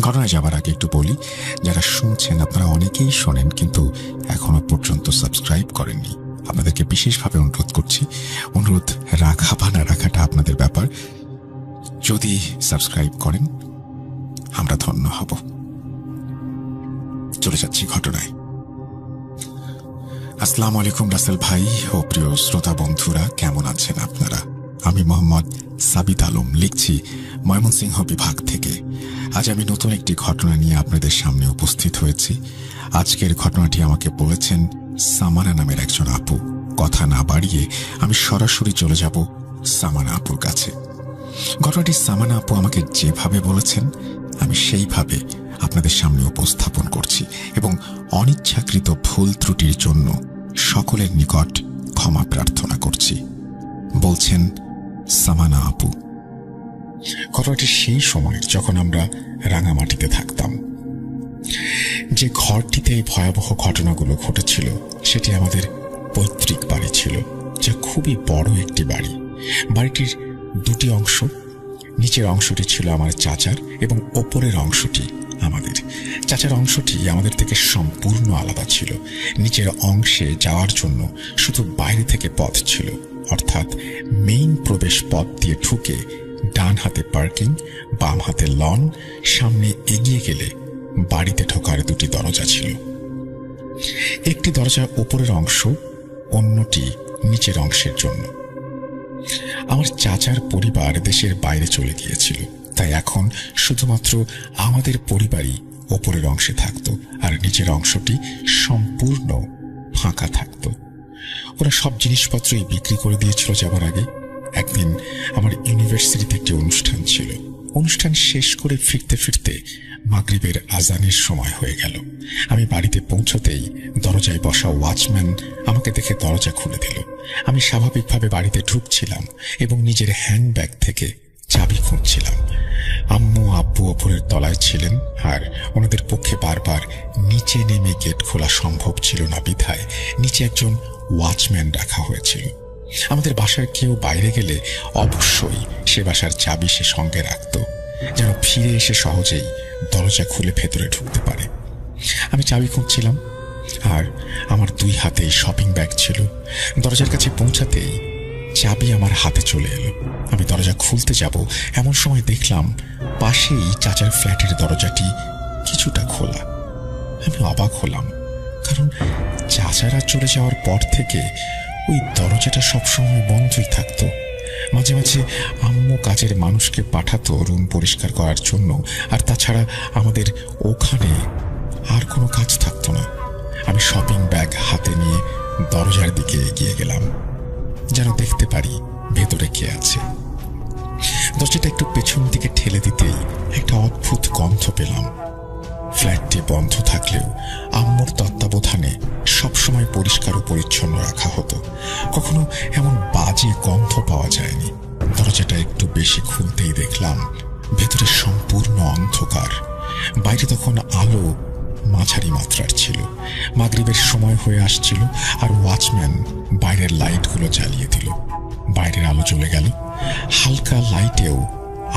ঘটনায় যাবার আগে একটু বলি, যারা শুনছেন আপনারা অনেকেই শোনেন কিন্তু এখনো পর্যন্ত সাবস্ক্রাইব করেননি। আপনাদেরকে বিশেষভাবে অনুরোধ করছি, অনুরোধ রাখা বা না রাখাটা আপনাদের ব্যাপার। যদি সাবস্ক্রাইব করেন আমরা ধন্য হব। চলে যাচ্ছি ঘটনায়। আসসালামু আলাইকুম রাসেল ভাই ও প্রিয় শ্রোতা বন্ধুরা, কেমন আছেন আপনারা? আমি মোহাম্মদ সাবিত আলম লিখছি ময়মনসিংহ বিভাগ থেকে। আজ আমি নতুন একটি ঘটনা নিয়ে আপনাদের সামনে উপস্থিত হয়েছি। আজকের ঘটনাটি আমাকে বলেছেন সামানা নামের একজন আপু। কথা না বাড়িয়ে আমি সরাসরি চলে যাব সামানা আপুর কাছে। ঘটনাটি সামানা আপু আমাকে যেভাবে বলেছেন আমি সেইভাবে আপনাদের সামনে উপস্থাপন করছি এবং অনিচ্ছাকৃত ভুল ত্রুটির জন্য সকলের নিকট ক্ষমা প্রার্থনা করছি। বলছেন সামানা আপু। ঘটনাটি সেই সময় যখন আমরা রাঙামাটিতে থাকতাম। যে ঘরটিতে এই ভয়াবহ ঘটনাগুলো ঘটেছিল সেটি আমাদের পৈতৃক বাড়ি ছিল, যা খুবই বড় একটি বাড়ি। বাড়িটির দুটি অংশ, নিচের অংশটি ছিল আমার চাচার এবং ওপরের অংশটি আমাদের। চাচার অংশটি আমাদের থেকে সম্পূর্ণ আলাদা ছিল। নিচের অংশে যাওয়ার জন্য শুধু বাইরে থেকে পথ ছিল, অর্থাৎ মেইন প্রবেশ পথ দিয়ে ঢুকে ডান হাতে পার্কিং, বাম হাতে লন, সামনে এগিয়ে গেলে বাড়িতে ঢোকার দুটি দরজা ছিল। একটি দরজা ওপরের অংশ, অন্যটি নিচের অংশের জন্য। আমার চাচার পরিবার দেশের বাইরে চলে গিয়েছিল, তাই এখন শুধুমাত্র আমাদের পরিবারই ওপরের অংশে থাকত আর নিচের অংশটি সম্পূর্ণ ফাঁকা থাকত। ওরা সব জিনিসপত্রই বিক্রি করে দিয়েছিল যাবার আগে। একদিন আমার ইউনিভার্সিটিতে একটি অনুষ্ঠান ছিল। অনুষ্ঠান শেষ করে ফিরতে ফিরতে মাগরিবের আজানের সময় হয়ে গেল। আমি বাড়িতে পৌঁছতেই দরজায় বসা ওয়াচম্যান আমাকে দেখে দরজা খুলে দিল। আমি স্বাভাবিকভাবে বাড়িতে ঢুকছিলাম এবং নিজের হ্যান্ডব্যাগ থেকে চাবি খুঁজছিলাম। আম্মু আব্বু ওপরের তলায় ছিলেন আর ওনাদের পক্ষে বারবার নিচে নেমে গেট খোলা সম্ভব ছিল না বিধায় নিচে একজন ওয়াচম্যান রাখা হয়েছিল। আমাদের বাসার কেউ বাইরে গেলে অবশ্যই সে বাসার চাবি সে সঙ্গে রাখত, যেন ফিরে এসে সহজেই দরজা খুলে ভেতরে ঢুকতে পারে। আমি চাবি খুঁজছিলাম আর আমার দুই হাতে শপিং ব্যাগ ছিল। দরজার কাছে পৌঁছাতেই চাবি আমার হাতে চলে এলো। আমি দরজা খুলতে যাব এমন সময় দেখলাম পাশেই চাচার ফ্ল্যাটের দরজাটি কিছুটা খোলা। আমি অবাক হলাম, কারণ চাচারা চলে যাওয়ার পর থেকে ওই দরজাটা সবসময় বন্ধই থাকতো। মাঝে মাঝে আম্মু কাজের মানুষকে পাঠাতো রুম পরিষ্কার করার জন্য, আর তাছাড়া আমাদের ওখানে আর কোনো কাজ থাকতো না। আমি শপিং ব্যাগ হাতে নিয়ে দরজার দিকে এগিয়ে গেলাম, যেন দেখতে পারি ভেতরে কে আছে। দরজাটা একটু পেছন দিকে ঠেলে দিতেই একটা অদ্ভুত গন্ধ পেলাম। ফ্ল্যাটটি বন্ধ থাকলেও আম্মুর তত্ত্বাবধানে সবসময় পরিষ্কার ও পরিচ্ছন্ন রাখা হতো। কখনো এমন বাজে গন্ধ পাওয়া যায়নি। দরজাটা একটু বেশি খুলতেই দেখলাম ভেতরে সম্পূর্ণ অন্ধকার। বাইরে তখন আলো মাঝারি মাত্রার ছিল। মাগরিবের সময় হয়ে আসছিল আর ওয়াচম্যান বাইরের লাইটগুলো জ্বালিয়ে দিল। বাইরের আলো চলে গেল। হালকা লাইটেও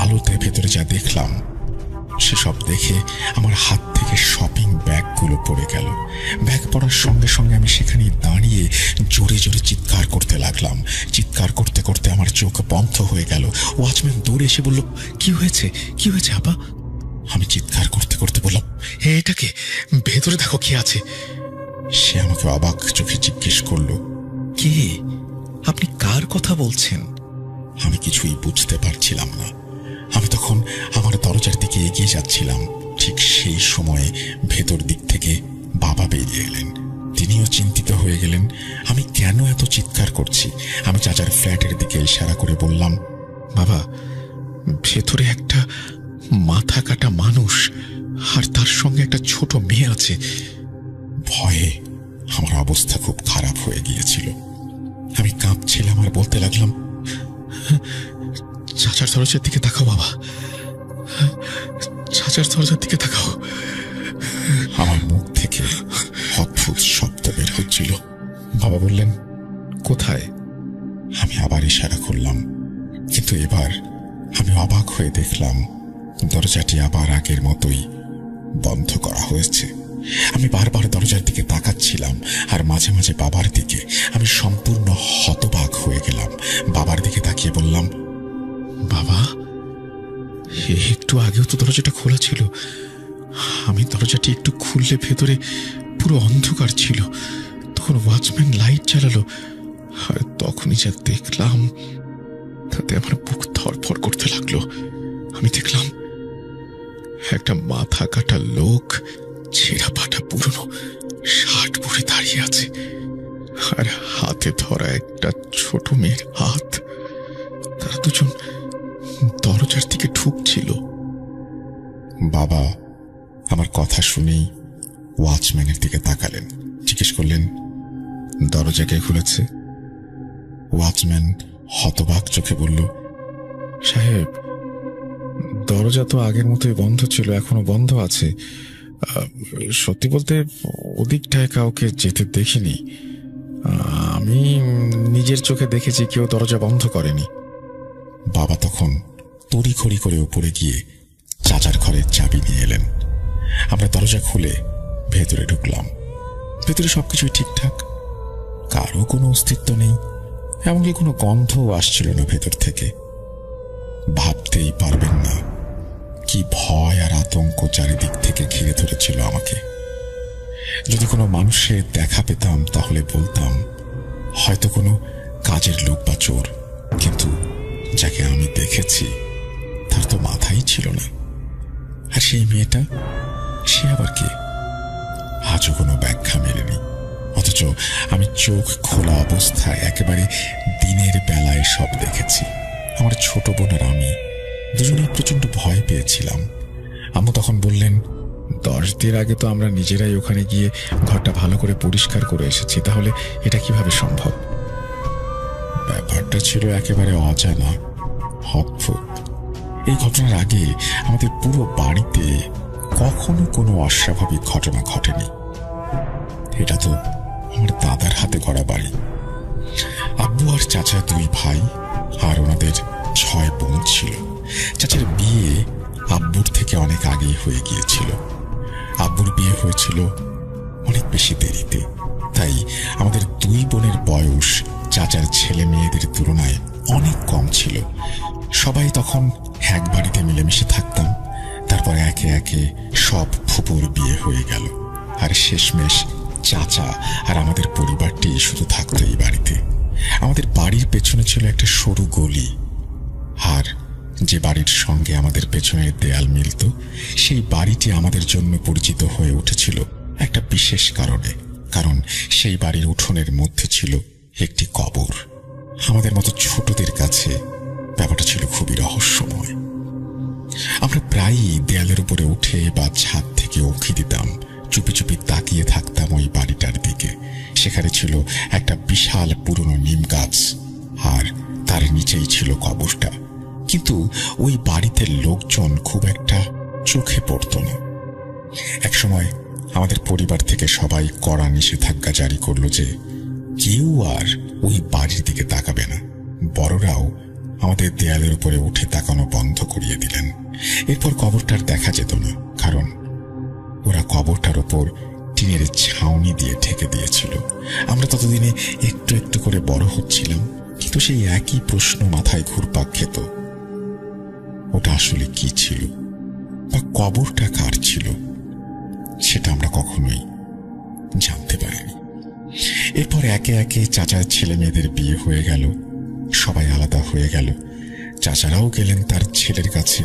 আলোতে ভেতরে যা দেখলাম সেসব দেখে আমার হাত থেকে শপিং ব্যাগগুলো পড়ে গেল। ব্যাগ পড়ার সঙ্গে সঙ্গে আমি সেখানেই দাঁড়িয়ে জোরে জোরে চিৎকার করতে লাগলাম। চিৎকার করতে করতে আমার চোখ বন্ধ হয়ে গেল। ওয়াচম্যান দৌড়ে এসে বলল, কি হয়েছে, কি হয়েছে আপা? আমি চিৎকার করতে করতে বললাম, এটাকে ভেতরে দেখো কে আছে। সে আমাকে অবাক চোখে জিজ্ঞেস করলো, কে? আপনি কার কথা বলছেন? আমি কিছুই বুঝতে পারছিলাম না। আমি তখন আমার দরজার দিকে এগিয়ে যাচ্ছিলাম। ঠিক সেই সময়ে ভেতর দিক থেকে বাবা বেরিয়ে এলেন। তিনিও চিন্তিত হয়ে গেলেন আমি কেন এত চিৎকার করছি। আমি চাচার ফ্ল্যাটের দিকে ইশারা করে বললাম, বাবা, ভেতরে একটা মাথা কাটা মানুষ আর তার সঙ্গে একটা ছোট মেয়ে আছে। ভয়ে আমার অবস্থা খুব খারাপ হয়ে গিয়েছিল। আমি কাঁপছিলাম আর বলতে লাগলাম, চাচার দরজার দিকে তাকাও বাবা, চাচার দরজার দিকে তাকাও। আমার মুখ থেকে অদ্ভুত শব্দ বের হচ্ছিল। বাবা বললেন, কোথায়? আমি আবার ইশারা করলাম, কিন্তু এবার আমি অবাক হয়ে দেখলাম দরজাটি আবার আগের মতোই বন্ধ করা হয়েছে। আমি বারবার দরজার দিকে তাকাচ্ছিলাম, আর মাঝে মাঝে বাবার দিকে। আমি সম্পূর্ণ হতবাক হয়ে গেলাম। বাবার দিকে তাকিয়ে বললাম, বাবা, একটু আগেও তো দরজাটা খোলা ছিল। আমি দরজাটি একটু খুললে ভেতরে পুরো অন্ধকার ছিল। তখন ওয়াচম্যান লাইট জ্বালালো, আর তখনই যা দেখলাম তাতে আমার বুক ধড়ফড় করতে লাগলো। আমি দেখলাম একটা মাথা কাটা লোক ছেঁড়া পাটা পুরনো শার্ট পরে দাঁড়িয়ে আছে, আর হাতে ধরা একটা ছোট মেয়ের হাত। তারা দুজন দরজার দিকে ঢুকছিল। বাবা আমার কথা শুনেই ওয়াচম্যানের দিকে তাকালেন, জিজ্ঞেস করলেন, দরজা কে খুলেছে? ওয়াচম্যান হতবাক চোখে বলল, সাহেব, দরজা তো আগের মতোই বন্ধ ছিল, এখনো বন্ধ আছে। সত্যি বলতে ওদিকটায় কাউকে যেতে দেখিনি। আমি নিজের চোখে দেখেছি কেউ দরজা বন্ধ করেনি। বাবা তখন তড়িঘড়ি করে উপরে গিয়ে চাচার ঘরের চাবি নিয়ে এলেন। আমরা দরজা খুলে ভেতরে ঢুকলাম। ভেতরে সবকিছুই ঠিকঠাক, কারো কোনো অস্তিত্ব নেই, এমনকি কোনো গন্ধও আসছিল না ভেতর থেকে। ভাবতেই পারবেন না কি ভয় আর আতঙ্ক চারিদিক থেকে ঘিরে ধরেছিল আমাকে। যদি কোনো মানুষের দেখা পেতাম তাহলে বলতাম হয়তো কোনো কাজের লোক বা চোর, কিন্তু যাকে আমি দেখেছি তার তো মাথাই ছিল না। আর সেই মেয়েটা, সে আবার কে? আজও কোনো ব্যাখ্যা মেলেনি। অথচ আমি চোখ খোলা অবস্থায় একেবারে দিনের বেলায় সব দেখেছি। আমার ছোট বোন আর আমি দুজনেই প্রচন্ড ভয় পেয়েছিলাম। আম্মু তখন বললেন, 10 দিন আগে তো আমরা নিজেরাই ওখানে গিয়ে ঘরটা ভালো করে পরিষ্কার করে এসেছি, তাহলে এটা কিভাবে সম্ভব? ব্যাপারটা ছিল একেবারে অজানা, অদ্ভুত। এই ঘটনার আগে আমাদের পুরো বাড়িতে কখনো কোনো অস্বাভাবিক ঘটনা ঘটেনি। এটা তো আমার দাদার হাতে গড়া বাড়ি। আব্বু আর চাচা 2 ভাই, আর ওনাদের 6 বোন ছিল। চাচার বিয়ে আব্বুর থেকে অনেক আগেই হয়ে গিয়েছিল। আব্বুর বিয়ে হয়েছিল অনেক বেশি দেরিতে, তাই আমাদের 2 বোনের বয়স চাচার ছেলে মেয়েদের তুলনায় অনেক কম ছিল। সবাই তখন এক বাড়িতে মিলেমিশে থাকতাম। তারপর একে একে সব ফুপুর বিয়ে হয়ে গেল, আর শেষমেশ চাচা আর আমাদের পরিবারটি শুধু থাকতো এই বাড়িতে। আমাদের বাড়ির পেছনে ছিল একটা সরু গলি, আর যে বাড়ির সঙ্গে আমাদের পেছনের দেয়াল মিলত সেই বাড়িটি আমাদের জন্য পরিচিত হয়ে উঠেছিল একটা বিশেষ কারণে। কারণ সেই বাড়ির উঠোনের মধ্যে ছিল একটি কবর। আমাদের মতো ছোটদের কাছে ব্যাপারটা ছিল খুবই রহস্যময়। আমরা প্রায়ই দেয়ালের উপরে উঠে বা ছাদ থেকে উঁকি দিতাম, চুপি চুপি তাকিয়ে থাকতাম ওই বাড়িটার দিকে। সেখানে ছিল একটা বিশাল পুরনো নিম গাছ, আর তার নিচেই ছিল কবরটা। কিন্তু ওই বাড়িতে লোকজন খুব একটা চোখে পড়ত না। একসময় আমাদের পরিবার থেকে সবাই কড়া নিষেধাজ্ঞা জারি করলো যে কেউ আর ওই বাড়ির দিকে তাকাবে না। বড়রাও আমাদের দেয়ালের উপরে উঠে তাকানো বন্ধ করিয়ে দিলেন। এরপর কবরটার দেখা যেত না, কারণ ওরা কবরটার ওপর টিনের ছাউনি দিয়ে ঢেকে দিয়েছিল। আমরা ততদিনে একটু একটু করে বড় হচ্ছিলাম, কিন্তু সেই একই প্রশ্ন মাথায় ঘুরপাক খেত, ওটা আসলে কি ছিল বা কবরটা কার ছিল সেটা আমরা কখনোই জানতে পারিনি। এরপর একে একে চাচার ছেলে মেয়েদের বিয়ে হয়ে গেল, সবাই আলাদা হয়ে গেল। চাচারাও গেলেন তার ছেলের কাছে।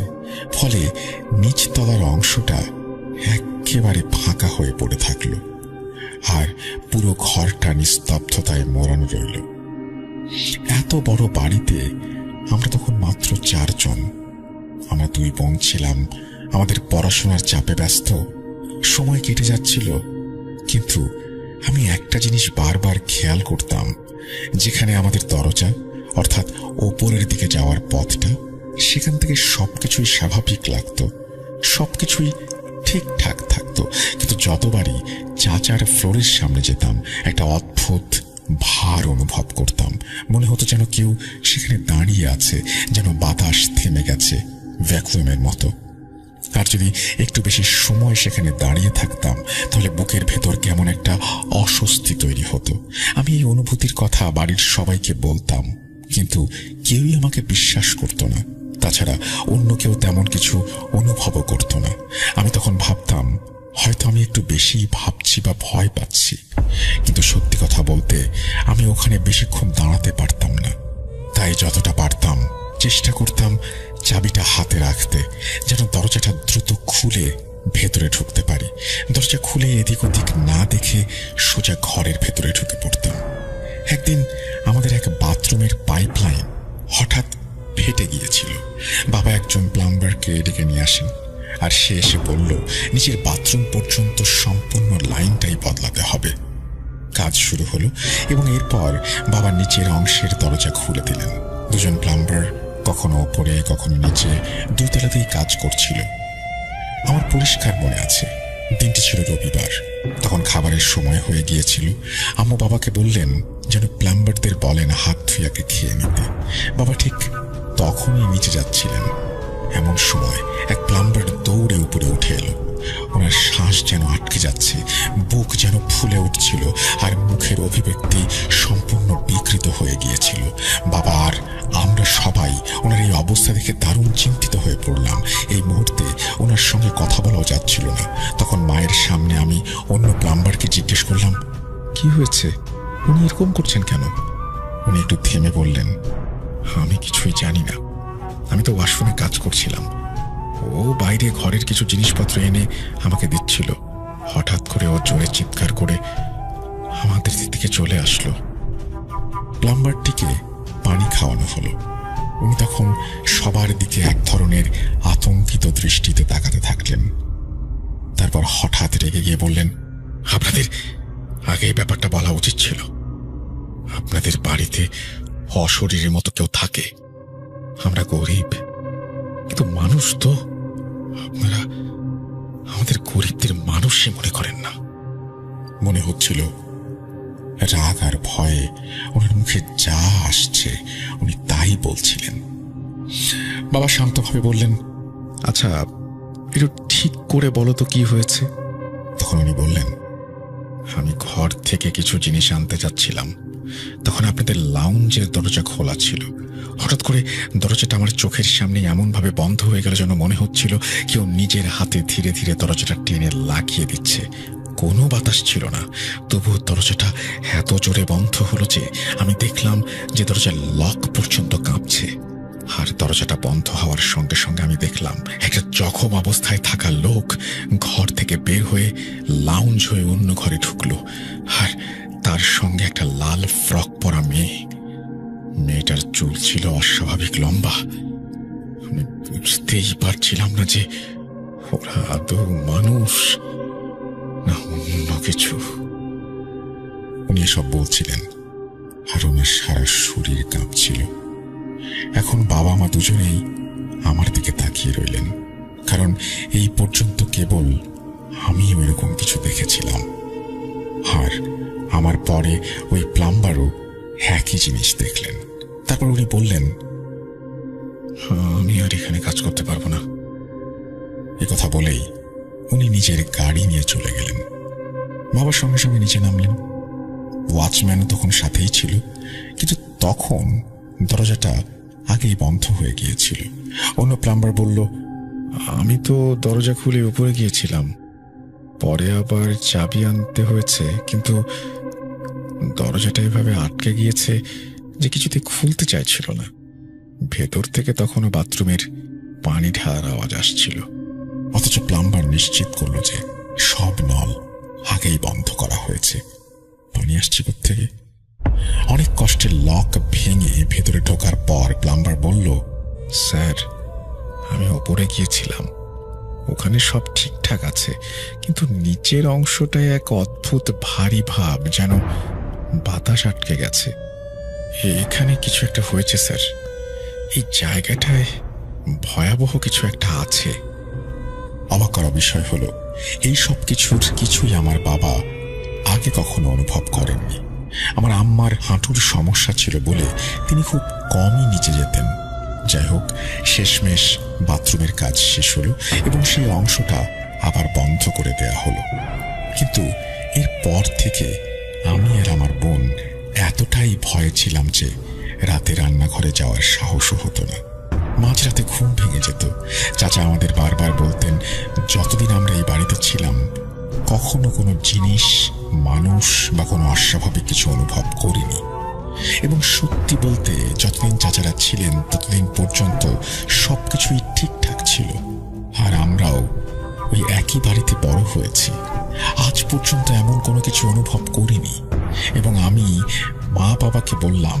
ফলে নিচতলার অংশটা একেবারে ফাঁকা হয়ে পড়ে থাকলো, আর পুরো ঘরটা নিস্তব্ধতায় মোড়ানো রইল। এত বড় বাড়িতে আমরা তখন মাত্র 4 জন। আমরা 2 বোন ছিলাম আমাদের পড়াশোনার চাপে ব্যস্ত। সময় কেটে যাচ্ছিল, কিন্তু আমি একটা জিনিস বারবার খেয়াল করতাম, যেখানে আমাদের দরজা অর্থাৎ ওপরের দিকে যাওয়ার পথটা, সেখান থেকে সবকিছুই স্বাভাবিক লাগতো, সবকিছুই ঠিকঠাক থাকতো। কিন্তু যতবারই চাচার ফ্লোরের সামনে যেতাম একটা অদ্ভুত ভার অনুভব করতাম। মনে হতো যেন কেউ সেখানে দাঁড়িয়ে আছে, যেন বাতাস থেমে গেছে ভ্যাকুয়ামের মতো। আর যদি একটু বেশি সময় সেখানে দাঁড়িয়ে থাকতাম তাহলে বুকের ভেতর কেমন একটা অস্বস্তি তৈরি হতো। আমি এই অনুভূতির কথা বাড়ির সবাইকে বলতাম, কিন্তু কেউই আমাকে বিশ্বাস করত না। তাছাড়া অন্য কেউ তেমন কিছু অনুভবও করত না। আমি তখন ভাবতাম হয়তো আমি একটু বেশি ভাবছি বা ভয় পাচ্ছি, কিন্তু সত্যি কথা বলতে আমি ওখানে বেশিক্ষণ দাঁড়াতে পারতাম না। তাই যতটা পারতাম চেষ্টা করতাম চাবিটা হাতে রাখতে, যেন দরজাটা দ্রুত খুলে ভেতরে ঢুকতে পারি। দরজা খুলে এদিক ওদিক না দেখে সোজা ঘরের ভেতরে ঢুকে পড়তাম। একদিন আমাদের এক বাথরুমের পাইপলাইন হঠাৎ ফেটে গিয়েছিল। বাবা একজন প্লাম্বারকে ডেকে নিয়ে আসেন, আর সে এসে বলল নিচের বাথরুম পর্যন্ত সম্পূর্ণ লাইনটাই বদলাতে হবে। কাজ শুরু হলো এবং এরপর বাবা নিচের অংশের দরজা খুলে দিলেন। দুজন প্লাম্বার কখনো ওপরে কখনো নিচে দুই তলাতেই কাজ করছিল। আমার পরিষ্কার মনে আছে, দিনটি ছিল রবিবার। তখন খাবারের সময় হয়ে গিয়েছিল। আম্মু বাবাকে বললেন যেন প্লাম্বারদের বলেন হাত ধুইয়াকে খেয়ে নিতে। বাবা ঠিক তখনই নিচে যাচ্ছিলেন। এমন সময় এক প্লাম্বার দৌড়ে উপরে উঠে এলো। ওনার শ্বাস যেন আটকে যাচ্ছে, বুক যেন ফুলে উঠছিল, আর মুখের অভিব্যক্তি সম্পূর্ণ বিকৃত হয়ে গিয়েছিল। বাবা আর আমরা সবাই ওনার এই অবস্থা দেখে দারুণ চিন্তিত হয়ে পড়লাম। এই মুহূর্তে ওনার সঙ্গে কথা বলাও যাচ্ছিল না। তখন মায়ের সামনে আমি অন্য প্লাম্বারকে জিজ্ঞেস করলাম, কি হয়েছে, উনি এরকম করছেন কেন? উনি একটু থেমে বললেন, আমি কিছুই জানি না, আমি তো ওয়াশরুমে কাজ করছিলাম। ও বাইরে ঘরের কিছু জিনিসপত্র এনে আমাকে দিচ্ছিল। হঠাৎ করে ও জোরে চিৎকার করে আমাদের দিকে চলে আসলো। প্লাম্বারটিকে পানি খাওয়ানো হলো। উনি তখন সবার দিকে এক ধরনের আতঙ্কিত দৃষ্টিতে তাকাতে থাকলেন। তারপর হঠাৎ রেগে গিয়ে বললেন, আপনাদের আগে এই ব্যাপারটা বলা উচিত ছিল। আপনাদের বাড়িতে অশরীরের মতো কেউ থাকে। আমরা গরিব, কিন্তু মানুষ তো। আপনারা আমাদের গরিবদের মানুষই মনে করেন না। মনে হচ্ছিল রাগ আর ভয়ে ওনার মুখে যা আসছে উনি তাই বলছিলেন। বাবা শান্তভাবে বললেন, আচ্ছা একটু ঠিক করে বলো তো কি হয়েছে। তখন উনি বললেন, আমি ঘর থেকে কিছু জিনিস আনতে যাচ্ছিলাম। তখন আপনাদের লাউঞ্জের দরজা খোলা ছিল। হঠাৎ করে দরজাটা আমার চোখের সামনে এমনভাবে বন্ধ হয়ে গেল যেন মনে হচ্ছিল কেউ নিজের হাতে ধীরে ধীরে দরজাটা টেনে লাগিয়ে দিচ্ছে। কোনো বাতাস ছিল না, তবুও দরজাটা এত জোরে বন্ধ হলো যে আমি দেখলাম যে দরজার লক পর্যন্ত কাঁপছে। আর দরজাটা বন্ধ হওয়ার সঙ্গে সঙ্গে আমি দেখলাম একটা জখম অবস্থায় থাকা লোক ঘর থেকে বের হয়ে লাউঞ্জ হয়ে অন্য ঘরে ঢুকলো, আর তার সঙ্গে একটা লাল ফ্রক পরা মেয়ে। মেয়েটার চুল ছিল অস্বাভাবিক লম্বা। আমি বুঝতেই পারছিলাম না যে ওরা আদৌ মানুষ না অন্য কিছু। উনি এসব বলছিলেন আর ওনার সারা শরীর কাঁপছিল। এখন বাবা মা দুজনেই আমার দিকে তাকিয়ে রইলেন, কারণ এই পর্যন্ত কেবল আমি এরকম কিছু দেখেছিলাম। আর আমার পরে ওই প্লাম্বারও একই জিনিস দেখলেন। তারপর উনি বললেন, আমি আর এখানে কাজ করতে পারবো না। এ কথা বলেই উনি নিজের গাড়ি নিয়ে চলে গেলেন। বাবার সঙ্গে সঙ্গে নিচে নামলেন। ওয়াচম্যান তখন সাথেই ছিল, কিন্তু তখন দরজাটা আগেই বন্ধ হয়ে গিয়েছিল। অন্য প্লাম্বার বলল, আমি তো দরজা খুলে উপরে গিয়েছিলাম, পরে আবার চাবি আনতে হয়েছে, কিন্তু দরজাটা এভাবে আটকে গিয়েছে যে কিছুতে খুলতে চাইছিল না। ভেতর থেকে তখনও বাথরুমের পানি ঢালার আওয়াজ আসছিল। অথচ প্লাম্বার নিশ্চিত করলো যে সব নল আগেই বন্ধ করা হয়েছে। পানি আসছে কোত্থেকে? অনেক কষ্টে লক ভেঙে ভেতরে ঢোকার পর প্লাম্বার বলল, স্যার আমি ওপরে গিয়েছিলাম, ওখানে সব ঠিকঠাক আছে, কিন্তু নিচের অংশটায় এক অদ্ভুত ভারী ভাব, যেন বাতাস আটকে গেছে। এখানে কিছু একটা হয়েছে স্যার, এই জায়গাটায় ভয়াবহ কিছু একটা আছে। অবাক করা বিষয় হলো এই সব কিছুই আমার বাবা আগে কখনো অনুভব করেননি। আমার আম্মার হাঁটুর সমস্যা ছিল বলে তিনি খুব কমই নিচে যেতেন। যাই হোক, শেষমেশ বাথরুমের কাজ শেষ হলো এবং সেই অংশটা আবার বন্ধ করে দেয়া হলো। কিন্তু এরপর থেকে আমি আর আমার বোন এতটাই ভয়ে ছিলাম যে রাতে রান্নাঘরে যাওয়ার সাহসও হতো না। মাঝরাতে ঘুম ভেঙে যেত। চাচা আমাদের বারবার বলতেন, যতদিন আমরা এই বাড়িতে ছিলাম কখনো কোনো জিনিস, মানুষ বা কোনো অস্বাভাবিক কিছু অনুভব করিনি। এবং সত্যি বলতে যতদিন চাচারা ছিলেন ততদিন পর্যন্ত সবকিছুই ঠিকঠাক ছিল। আর আমরাও ওই একই বাড়িতে বড় হয়েছি, আজ পর্যন্ত এমন কোনো কিছু অনুভব করিনি। এবং আমি মা বাবাকে বললাম,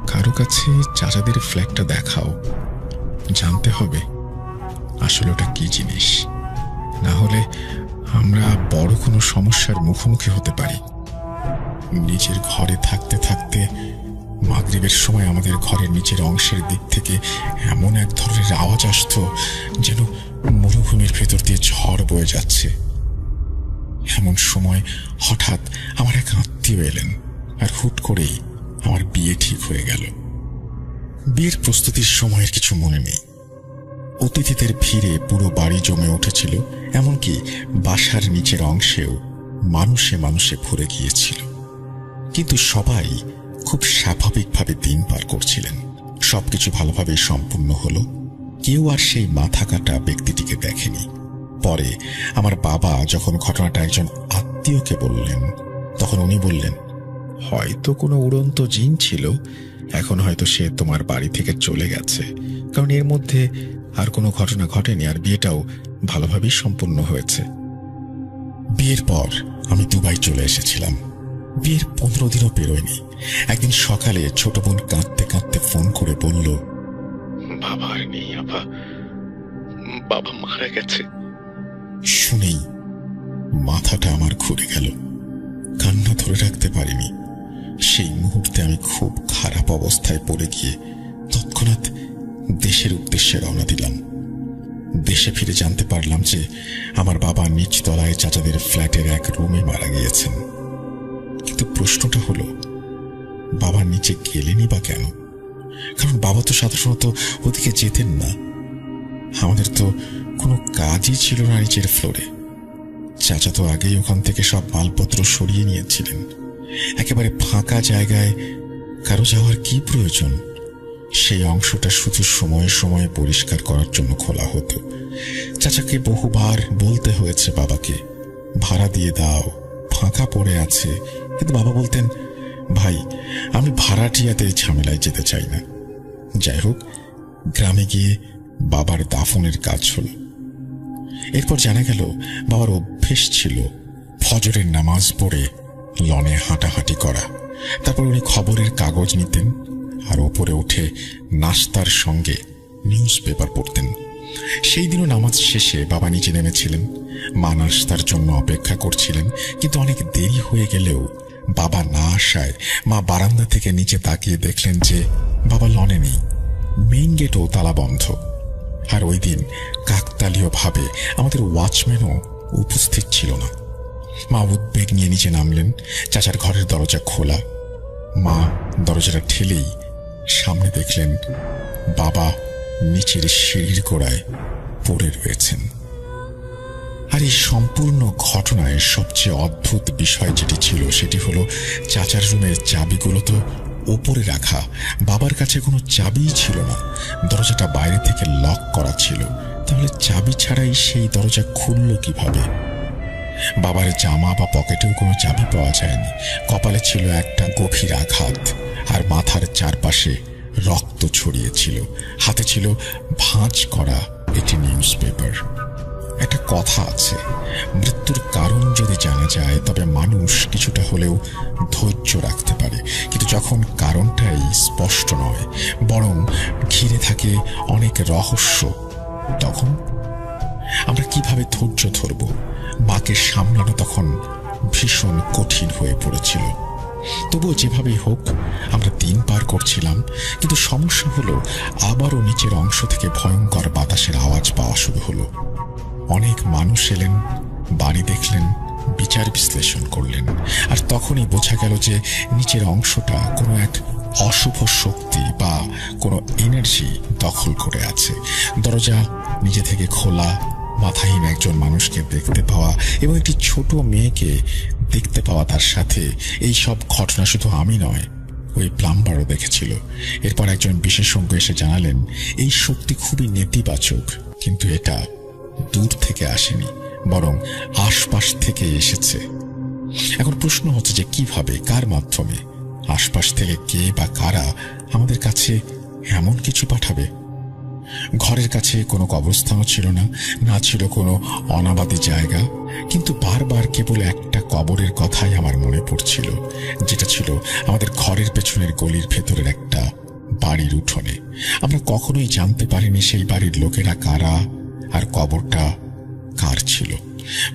কারো কাছে চাচাদের ফ্ল্যাটটা দেখাও, জানতে হবে আসলে ওটা কি জিনিস, না হলে আমরা বড় কোনো সমস্যার মুখোমুখি হতে পারি। নিজের ঘরে থাকতে থাকতে মাগরিবের সময় আমাদের ঘরের নিচের অংশের দিক থেকে এমন এক ধরনের আওয়াজ আসত যেন মরুভূমির ভেতর দিয়ে ঝড় বয়ে যাচ্ছে। এমন সময় হঠাৎ আমার এক আত্মীয় এলেন, আর হুট করেই আমার বিয়ে ঠিক হয়ে গেল। বিয়ের প্রস্তুতির সময়ের কিছু মনে নেই। অতিথিদের ভিড়ে পুরো বাড়ি জমে উঠেছিল, এমনকি বাসার নিচের অংশেও মানুষে মানুষে ভরে গিয়েছিল। কিন্তু সবাই খুব স্বাভাবিকভাবে দিন পার করছিলেন। সবকিছু ভালোভাবে সম্পূর্ণ হলো। কেউ আর সেই মাথা কাটা ব্যক্তিটিকে দেখেনি। পরে আমার বাবা যখন ঘটনাটা একজন আত্মীয়কে বললেন, তখন উনি বললেন, হয়তো কোনো উড়ন্ত জিন ছিল, এখন হয়তো সে তোমার বাড়ি থেকে চলে গেছে, কারণ এর মধ্যে আর কোনো ঘটনা ঘটেনি, আর বিয়েটাও ভালোভাবেই সম্পূর্ণ হয়েছে। বিয়ের পর আমি দুবাই চলে এসেছিলাম। বিয়ের 15 দিনও পেরোয়নি। একদিন সকালে ছোট বোন কাঁদতে কাঁদতে ফোন করে বলল, বাবা আর নেই আপা, বাবা মারা গেছে। শুনেই মাথাটা আমার ঘুরে গেল। কান্না ধরে রাখতে পারিনি। সেই মুহূর্তে আমি খুব খারাপ অবস্থায় পড়ে গিয়ে তৎক্ষণাৎ দেশের উদ্দেশ্যে রওনা দিলাম। দেশে ফিরে জানতে পারলাম যে আমার বাবা নিচতলায় চাচাদের ফ্ল্যাটের এক রুমে মারা গিয়েছেন। কিন্তু প্রশ্নটা হলো, বাবা নিচে গেলেনই বা কেন? কারণ বাবা তো সাধারণত ওদিকে যেতেন না। আমাদের তো কোনো কাজই ছিল না নিচের ফ্লোরে। চাচা তো আগেই ওখান থেকে সব মালপত্র সরিয়ে নিয়েছিলেন। একেবারে ফাঁকা জায়গায় কারো যাওয়ার কি প্রয়োজন? সেই অংশটা শুধু সময়ে সময়ে পরিষ্কার করার জন্য খোলা হতো। চাচাকে বহুবার বলতে হয়েছে বাবাকে, ভাড়া দিয়ে দাও, ফাঁকা পড়ে আছে। কিন্তু বাবা বলতেন, ভাই আমি ভাড়াটিয়াদের ঝামেলায় যেতে চাই না। যাই হোক, গ্রামে গিয়ে বাবার দাফনের কাজ হলো। এরপর জানা গেল বাবার অভ্যেস ছিল ফজরের নামাজ পড়ে লনে হাঁটাহাঁটি করা। তারপর উনি খবরের কাগজ নিতেন আর ওপরে উঠে নাস্তার সঙ্গে নিউজ পেপার পড়তেন। সেই দিনও নামাজ শেষে বাবা নিচে নেমেছিলেন। মা নাস্তার জন্য অপেক্ষা করছিলেন, কিন্তু অনেক দেরি হয়ে গেলেও বাবা না আসায় মা বারান্দা থেকে নিচে তাকিয়ে দেখলেন যে বাবা লনে নেই, মেইন গেটও তালা বন্ধ। আর ওই দিন কাকতালীয় ভাবে আমাদের ওয়াচম্যানও উপস্থিত ছিল না। মা উদ্বেগ নিয়ে নিচে নামলেন। চাচার ঘরের দরজা খোলা। মা দরজাটা ঠেলেই সামনে দেখলেন বাবা নিচের সিঁড়ির গোড়ায় পড়ে রয়েছেন। আর এই সম্পূর্ণ ঘটনায় সবচেয়ে অদ্ভুত বিষয় যেটি ছিল সেটি হলো, চাচার রুমের চাবিগুলো তো ওপরে রাখা, বাবার কাছে কোনো চাবিই ছিল না। দরজাটা বাইরে থেকে লক করা ছিল। তাহলে চাবি ছাড়াই সেই দরজা খুলল কিভাবে? বাবার জামা বা পকেটেও কোনো চাবি পাওয়া যায়নি। কপালে ছিল একটা গভীর আঘাত, আর মাথার চারপাশে রক্ত ছড়িয়েছিল। হাতে ছিল ভাঁজ করা একটি নিউজ পেপার। একটা কথা আছে, মৃত্যুর কারণ যদি জানা যায় তবে মানুষ কিছুটা হলেও ধৈর্য রাখতে পারে, কিন্তু যখন কারণটাই স্পষ্ট নয়, বরং ঘিরে থাকে অনেক রহস্য, তখন আমরা কিভাবে ধৈর্য ধরব? মাকে সামলানো তখন ভীষণ কঠিন হয়ে পড়েছিল। তবুও যেভাবেই হোক আমরা দিন পার করছিলাম। কিন্তু সমস্যা হলো, আবারও নিচের অংশ থেকে ভয়ঙ্কর বাতাসের আওয়াজ পাওয়া শুরু হলো। অনেক মানুষ এলেন, বাড়ি দেখলেন, বিচার বিশ্লেষণ করলেন। আর তখনই বোঝা গেল যে নিচের অংশটা কোনো এক অশুভ শক্তি বা কোনো এনার্জি দখল করে আছে। দরজা নিজে থেকে খোলা, মাথাহীন একজন মানুষকে দেখতে পাওয়া এবং একটি ছোট মেয়েকে দেখতে পাওয়া, তার সাথে এই সব ঘটনা শুধু আমি নয়, ওই প্লাম্বারও দেখেছিল। এরপর একজন বিশেষজ্ঞ এসে জানালেন এই শক্তি খুবই নেতিবাচক, কিন্তু এটা দূর থেকে আসেনি, বরং আশপাশ থেকে এসেছে। এখন প্রশ্ন হচ্ছে যে কিভাবে, কার মাধ্যমে, আশপাশ থেকে কে বা কারা আমাদের কাছে এমন কিছু পাঠাবে? ঘরের কাছে কোনো কবরস্থানও ছিল না, না ছিল কোনো অনাবাদী জায়গা, কিন্তু বারবার কেবল একটা কবরের কথাই আমার মনে পড়ছিল, যেটা ছিল আমাদের ঘরের পেছনের গলির ভেতরের একটা বাড়ির উঠোনে। আমরা কখনোই জানতে পারিনি সেই বাড়ির লোকেরা কারা আর কবরটা কার ছিল।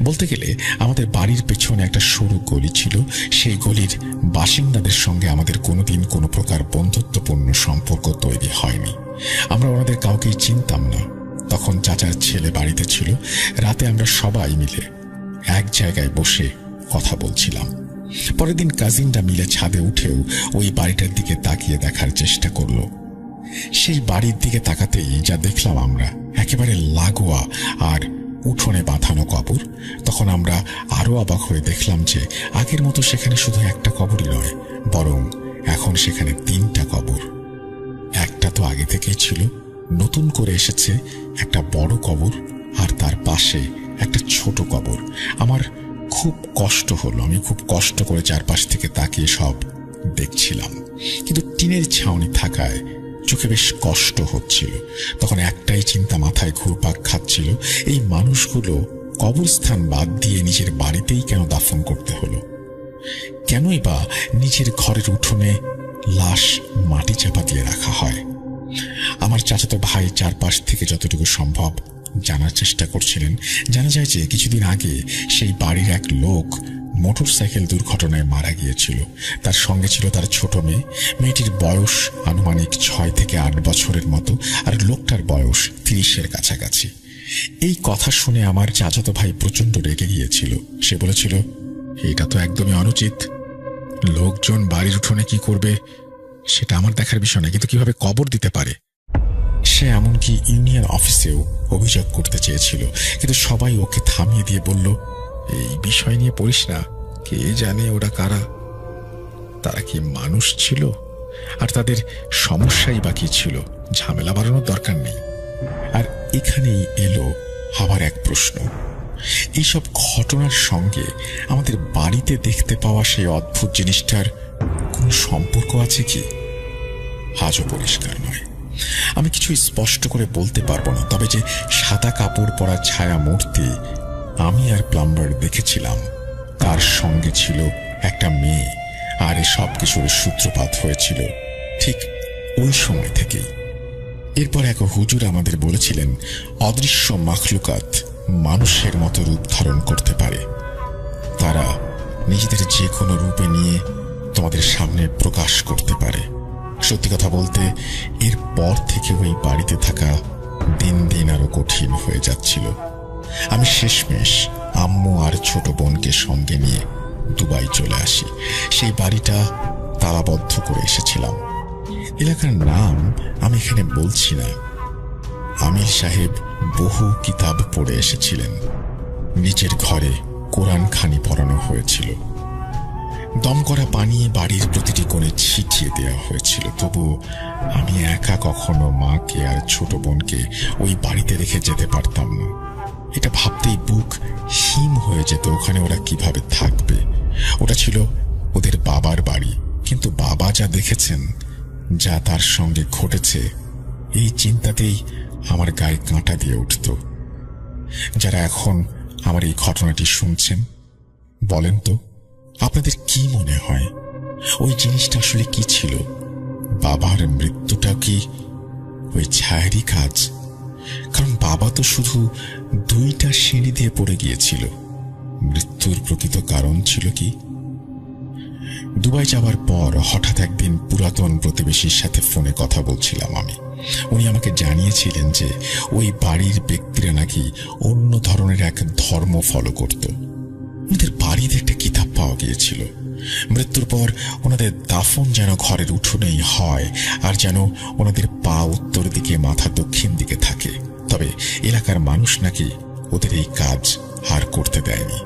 বলতে গেলে আমাদের বাড়ির পেছনে একটা সরু গলি ছিল। সেই গলির বাসিন্দাদের সঙ্গে আমাদের কোনোদিন কোনো প্রকার বন্ধুত্বপূর্ণ সম্পর্ক তৈরি হয়নি। আমরা ওনাদের কাউকেই চিনতাম না। তখন চাচার ছেলে বাড়িতে ছিল। রাতে আমরা সবাই মিলে এক জায়গায় বসে কথা বলছিলাম। পরের দিন কাজিনরা মিলে ছাদে উঠেও ওই বাড়িটার দিকে তাকিয়ে দেখার চেষ্টা করলো। সেই বাড়ির দিকে তাকাতেই যা দেখলাম আমরা, একেবারে লাগোয়া আর উঠোনে বাঁধানো কবর। তখন আমরা আরো অবাক হয়ে দেখলাম যে আগের মতো সেখানে শুধু একটা কবরই নয়, বরং এখন সেখানে 3টা কবর। একটা তো আগে থেকেই ছিল, নতুন করে এসেছে একটা বড় কবর, আর তার পাশে একটা ছোট কবর। আমার খুব কষ্ট হলো। আমি খুব কষ্ট করে চারপাশ থেকে তাকিয়ে সব দেখছিলাম, কিন্তু টিনের ছাউনি থাকায় চোখে বেশ কষ্ট হচ্ছিল। তখন একটাই চিন্তা মাথায় ঘুরপাক খাচ্ছিল, এই মানুষগুলো কবরস্থান বাদ দিয়ে নিজের বাড়িতেই কেন দাফন করতে হলো? কেনই বা নিজের ঘরের উঠোনে লাশ মাটি চাপা দিয়ে রাখা হয়? আমার চাচাতো ভাই চারপাশ থেকে যতটুকু সম্ভব জানার চেষ্টা করছিলেন। জানা যায় যে কিছুদিন আগে সেই বাড়ির এক লোক মোটরসাইকেল দুর্ঘটনায় মারা গিয়েছিল। তার সঙ্গে ছিল তার ছোট মেয়ে। মেয়েটির বয়স আনুমানিক 6 থেকে 8 বছরের মতো, আর লোকটার বয়স 30-এর কাছাকাছি। এই কথা শুনে আমার চাচাতো ভাই প্রচন্ড রেগে গিয়েছিল। সে বলেছিল, এটা তো একদমই অনুচিত। লোকজন বাড়ির উঠোনে কি করবে সেটা আমার দেখার বিষয় না, কিন্তু কিভাবে কবর দিতে পারে? সে এমনকি ইউনিয়ন অফিসেও অভিযোগ করতে চেয়েছিল, কিন্তু সবাই ওকে থামিয়ে দিয়ে বলল, এই বিষয় নিয়ে পড়িস না, কে জানে ওরা কারা, তারা কি মানুষ ছিল, আর তাদের সমস্যাই বা কি ছিল, ঝামেলা বাড়ানোর দরকার নেই। আর এখানেই এলো আবার এক প্রশ্ন, এইসব ঘটনার সঙ্গে আমাদের বাড়িতে দেখতে পাওয়া সেই অদ্ভুত জিনিসটার কোন সম্পর্ক আছে কি? আজও পরিষ্কার নয়। আমি কিছু স্পষ্ট করে বলতে পারবো না, তবে যে সাদা কাপড় পরা ছায়া মূর্তি আমি আর প্লাম্বার দেখেছিলাম, তার সঙ্গে ছিল একটা মেয়ে, আর এসব কিছুর সূত্রপাত হয়েছিল ঠিক ওই সময় থেকেই। এরপর এক হুজুর আমাদের বলেছিলেন, অদৃশ্য মাখলুকাত মানুষের মতো রূপ ধারণ করতে পারে। তারা নিজেদের যে কোনো রূপে নিয়ে তোমাদের সামনে প্রকাশ করতে পারে। সত্যি কথা বলতে এরপর থেকে ওই বাড়িতে থাকা দিন দিন আরো কঠিন হয়ে যাচ্ছিল। আমি শেষমেশ আম্মু আর ছোট বোনকে সঙ্গে নিয়ে দুবাই চলে আসি। সেই বাড়িটা তালাবদ্ধ করে এসেছিলাম। এলাকার নাম আমি এখানে বলছি না। আমির সাহেব বহু কিতাব পড়ে এসেছিলেন। নিচের ঘরে কোরআন খানি পড়ানো হয়েছিল। দম করা পানি বাড়ির প্রতিটি কোণে ছিটিয়ে দেওয়া হয়েছিল। তবু আমি একা কখনো মাকে আর ছোট বোনকে ওই বাড়িতে রেখে যেতে পারতাম না। এটা ভাবতেই বুক হিম হয়ে যেত। ওখানে ওরা কিভাবে থাকবে? ওটা ছিল ওদের বাবার বাড়ি, কিন্তু বাবা যা দেখেছেন, যা তার সঙ্গে ঘটেছে, এই চিন্তাতেই আমার গায়ে কাঁটা দিয়ে উঠত। যারা এখন আমার এই ঘটনাটি শুনছেন, বলেন তো আপনাদের কি মনে হয় ওই জিনিসটা আসলে কি ছিল? বাবার মৃত্যুটা কি ওই ছায়ারই কাজ? কারণ বাবা তো শুধু 2টা সিঁড়ি দিয়ে পড়ে গিয়েছিল। মৃত্যুর প্রকৃত কারণ ছিল কি? দুবাই যাওয়ার পর হঠাৎ একদিন পুরাতন প্রতিবেশীর সাথে ফোনে কথা বলছিলাম আমি। উনি আমাকে জানিয়েছিলেন যে ওই বাড়ির ব্যক্তিরা নাকি অন্য ধরনের এক ধর্ম ফলো করত। ওদের বাড়িতে একটা কিতাব পাওয়া গিয়েছিল। মৃত্যুর পর ওনাদের দাফন যেন ঘরের উঠোনেই হয়, আর যেন ওনাদের পা উত্তর দিকে, মাথা দক্ষিণ দিকে থাকে। তবে এলাকার মানুষ নাকি ওদের এই কাজ আর করতে দেয়নি।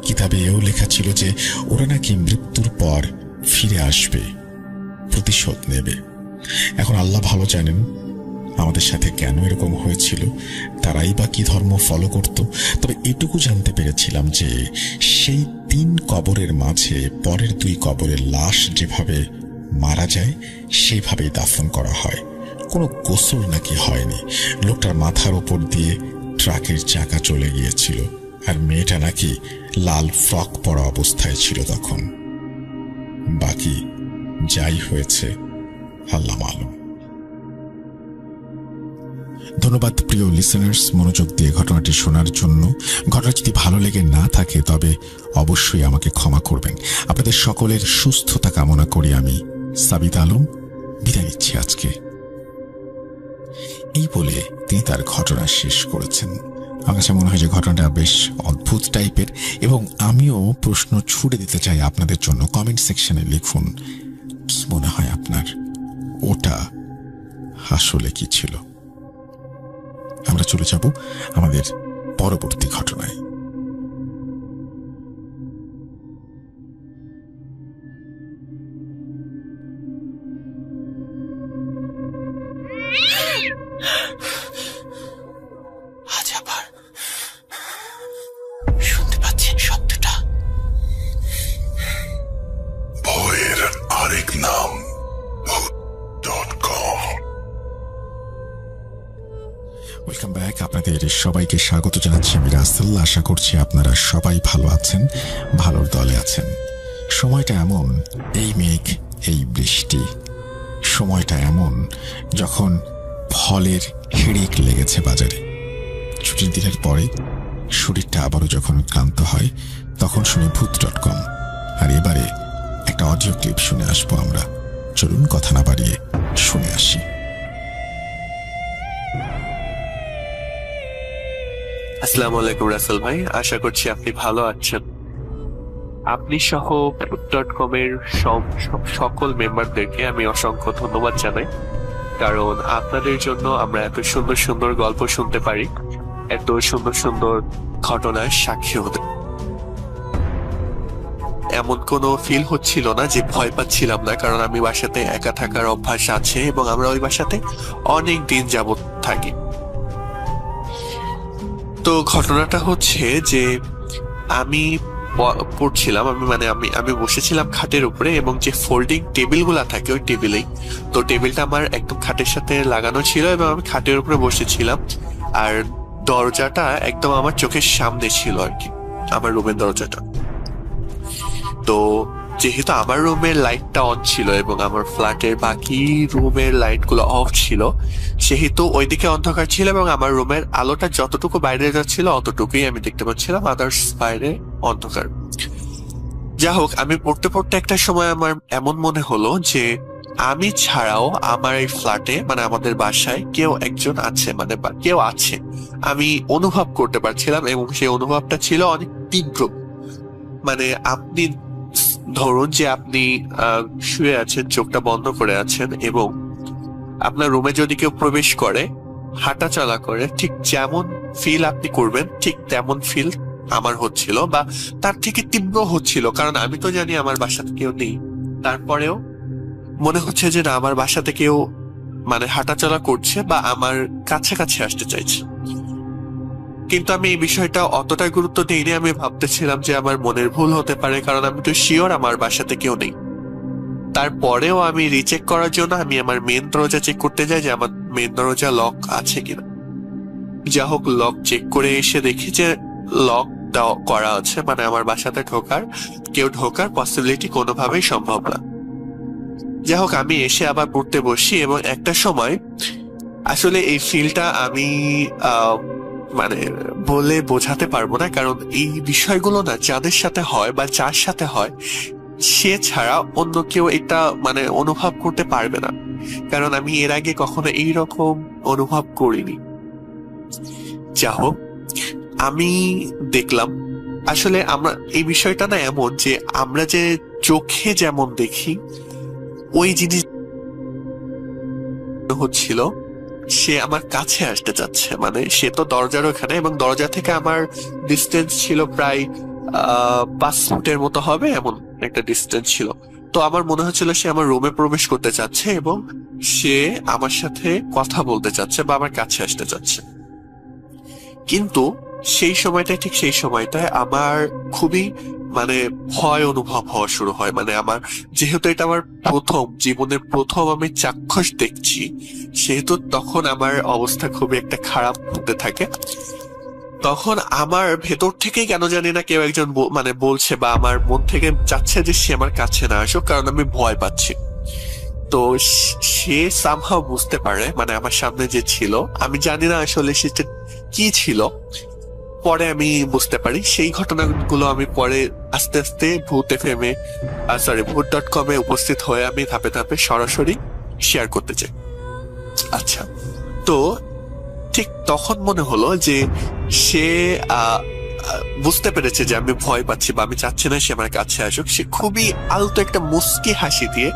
কিতাবে এও লেখা ছিল যে ওরা নাকি মৃত্যুর পর ফিরে আসবে, প্রতিশোধ নেবে। এখন আল্লাহ ভালো জানেন আমাদের সাথে কেন এরকম হয়েছিল, তারাই বা কি ধর্ম ফলো করত। তবে এটুকু জানতে পেরেছিলাম যে সেই 3 কবরের মাঝে পরের 2 কবরের লাশ যেভাবে মারা যায় সেইভাবেই দাফন করা হয়। কোনো গোসল নাকি হয়নি। লোকটার মাথার উপর দিয়ে ট্রাকের চাকা চলে গিয়েছিল, আর মেয়েটা নাকি লাল ফ্রক পরা অবস্থায় ছিল তখন। বাকি যাই হয়েছে আল্লাহ মালুম। ধন্যবাদ প্রিয় লিসেনার্স, মনোযোগ দিয়ে ঘটনাটি শোনার জন্য। ঘটনা যদি ভালো লেগে না থাকে তবে অবশ্যই আমাকে ক্ষমা করবেন। আপনাদের সকলের সুস্থতা কামনা করি আমি সাবিত আলম বিদায় নিচ্ছি আজকে। এই বলে তিনি তার ঘটনা শেষ করেছেন। আমার কাছে মনে হয় যে ঘটনাটা বেশ অদ্ভুত টাইপের, এবং আমিও প্রশ্ন ছুড়ে দিতে চাই আপনাদের জন্য। কমেন্ট সেকশনে লিখুন কি মনে হয় আপনার, ওটা আসলে কি ছিল। আমরা চলে যাব আমাদের পরবর্তী ঘটনায়। আজ আবার শুনতে পাচ্ছেন শব্দটা? ভয়ের আরেক নাম ভূত.com। Welcome back. আপনাদের সবাইকে স্বাগত জানাচ্ছি আমি রাসেল। আশা করছি আপনারা সবাই ভালো আছেন, ভালোর দলে আছেন। সময়টা এমন, এই মেঘ, এই বৃষ্টি। সময়টা এমন যখন ফলের হিড়িক লেগেছে বাজারে। ছুটির দিনের পরে শরীরটা আবারও যখন ক্লান্ত হয় তখন শুনি ভূত.com। আর এবারে একটা অডিও ক্লিপ শুনে আসবো আমরা। চলুন কথা না বাড়িয়ে শুনে আসি। আসসালামু আলাইকুম রাসেল ভাই, আশা করছি আপনি ভালো আছেন। আপনি সহ ভূত.com এর সকল মেম্বারদেরকে আমি অসংখ্য ধন্যবাদ জানাই, কারণ আপনাদের জন্য আমরা এত সুন্দর সুন্দর গল্প শুনতে পারি, এত সুন্দর সুন্দর ঘটনার সাক্ষী হতে। এমন কোনো ফিল হচ্ছিল না যে ভয় পাচ্ছিলাম না, কারণ আমি বাসাতে একা থাকার অভ্যাস আছে এবং আমরা ওই বাসাতে অনেক দিন যাবত থাকি। তো ঘটনাটা হচ্ছে যে আমি পড়ছিলাম, আমি বসেছিলাম খাটের উপরে, এবং যে ফোল্ডিং টেবিল গুলা থাকে ওই টেবিলেই। তো টেবিলটা আমার একদম খাটের সাথে লাগানো ছিল এবং আমি খাটের উপরে বসেছিলাম, আর দরজাটা একদম আমার চোখের সামনে ছিল আর কি, আমার রুমের দরজাটা। তো যেহেতু আমার রুমের লাইটটা অন ছিল এবং আমার ফ্ল্যাটের বাকি রুমের লাইট গুলো অফ ছিল, সেহেতু ওইদিকে অন্ধকার ছিল এবং আমার রুমের আলোটা যতটুকু বাইরে যাচ্ছিল অতটুকুই আমি দেখতে পাচ্ছিলাম, আদার্স বাইরে অন্ধকার। যা হোক, আমি পড়তে পড়তে একটা সময় আমার এমন মনে হলো যে আমি ছাড়াও আমার এই ফ্ল্যাটে, আমাদের বাসায় কেউ একজন আছে, কেউ আছে, আমি অনুভব করতে পারছিলাম। এবং সেই অনুভবটা ছিল অনেক তীব্র। আপনি ধরুন যে আপনি শুয়ে আছেন, চোখটা বন্ধ করে আছেন, এবং আপনার রুমে যদি কেউ প্রবেশ করে, হাঁটা চলা করে, ঠিক যেমন ফিল আপনি করবেন ঠিক তেমন ফিল আমার হচ্ছিল, বা তার থেকে তীব্র হচ্ছিল। কারণ আমি তো জানি আমার বাসাতে কেউ নেই, তারপরেও মনে হচ্ছে যে না, আমার বাসাতে কেউ হাঁটা চলা করছে বা আমার কাছাকাছি আসতে চাইছে। কিন্তু আমি এই বিষয়টা অতটা গুরুত্ব দিইনি। আমি ভাবতেছিলাম যে আমার মনের ভুল হতে পারে, কারণ আমি তো শিওর আমার বাসাতে কেউ নেই। তারপরেও আমি রিচেক করার জন্য আমি আমার মেন দরজা চেক করতে যাই যে আমার মেন দরজা লক আছে কিনা। যা হোক, লক চেক করে এসে দেখি যে লক করা আছে, আমার বাসাতে কেউ ঢোকার পসিবিলিটি কোনোভাবেই সম্ভব না। যা হোক, আমি এসে আবার পড়তে বসি, এবং একটা সময় আসলে এই ফিলটা আমি বলে বোঝাতে পারবো না, কারণ এই বিষয়গুলো না যাদের সাথে হয় বা যার সাথে হয় সে ছাড়া অন্য কেউ এটা অনুভব করতে পারবে না, কারণ আমি এর আগে কখনো এইরকম অনুভব করিনি। যা হোক, আমি দেখলাম আসলে আমরা এই বিষয়টা না এমন যে আমরা যে চোখে যেমন দেখি ওই জিনিস হচ্ছিল সে আমার কাছে আসতে চাচ্ছে, মানে সে তো দরজার ওখানে এবং দরজা থেকে আমার ডিস্টেন্স ছিল প্রায় 5 ফুটের মতো হবে, এমন একটা ডিস্টেন্স ছিল। তো আমার মনে হচ্ছিল সে আমার রুমে প্রবেশ করতে চাচ্ছে এবং সে আমার সাথে কথা বলতে চাচ্ছে বা আমার কাছে আসতে চাচ্ছে। কিন্তু সেই সময়টায় আমার খুবই মানে ভয় অনুভব হওয়া শুরু হয়। মানে আমার যেহেতু এটা আমার জীবনের প্রথম আমি চাক্ষুষ দেখছি, সেহেতু তখন আমার অবস্থা খুবই একটা খারাপ হতে থাকে। তখন আমার ভেতর থেকেই কেন জানি না কেউ একজন মানে বলছে বা আমার মন থেকে চাচ্ছে যে সে আমার কাছে না আসুক, কারণ আমি ভয় পাচ্ছি। তো সে সামহাও বুঝতে পারে, মানে আমার সামনে যে ছিল, আমি জানি না আসলে সেটা কি ছিল, পরে আমি বুঝতে পারি। সেই ঘটনাগুলো আমি পরে আস্তে আস্তে ভূত.com উপস্থিত হয়ে আমি ধাপে ধাপে সরাসরি শেয়ার করতে চাই। আচ্ছা, তো ঠিক তখন মনে হলো যে সে বুঝতে পেরেছে যে আমি ভয় পাচ্ছি বা আমি চাচ্ছি না সে আমার কাছে আসুক। সে খুবই আলতো একটা মুস্কি হাসি দিয়ে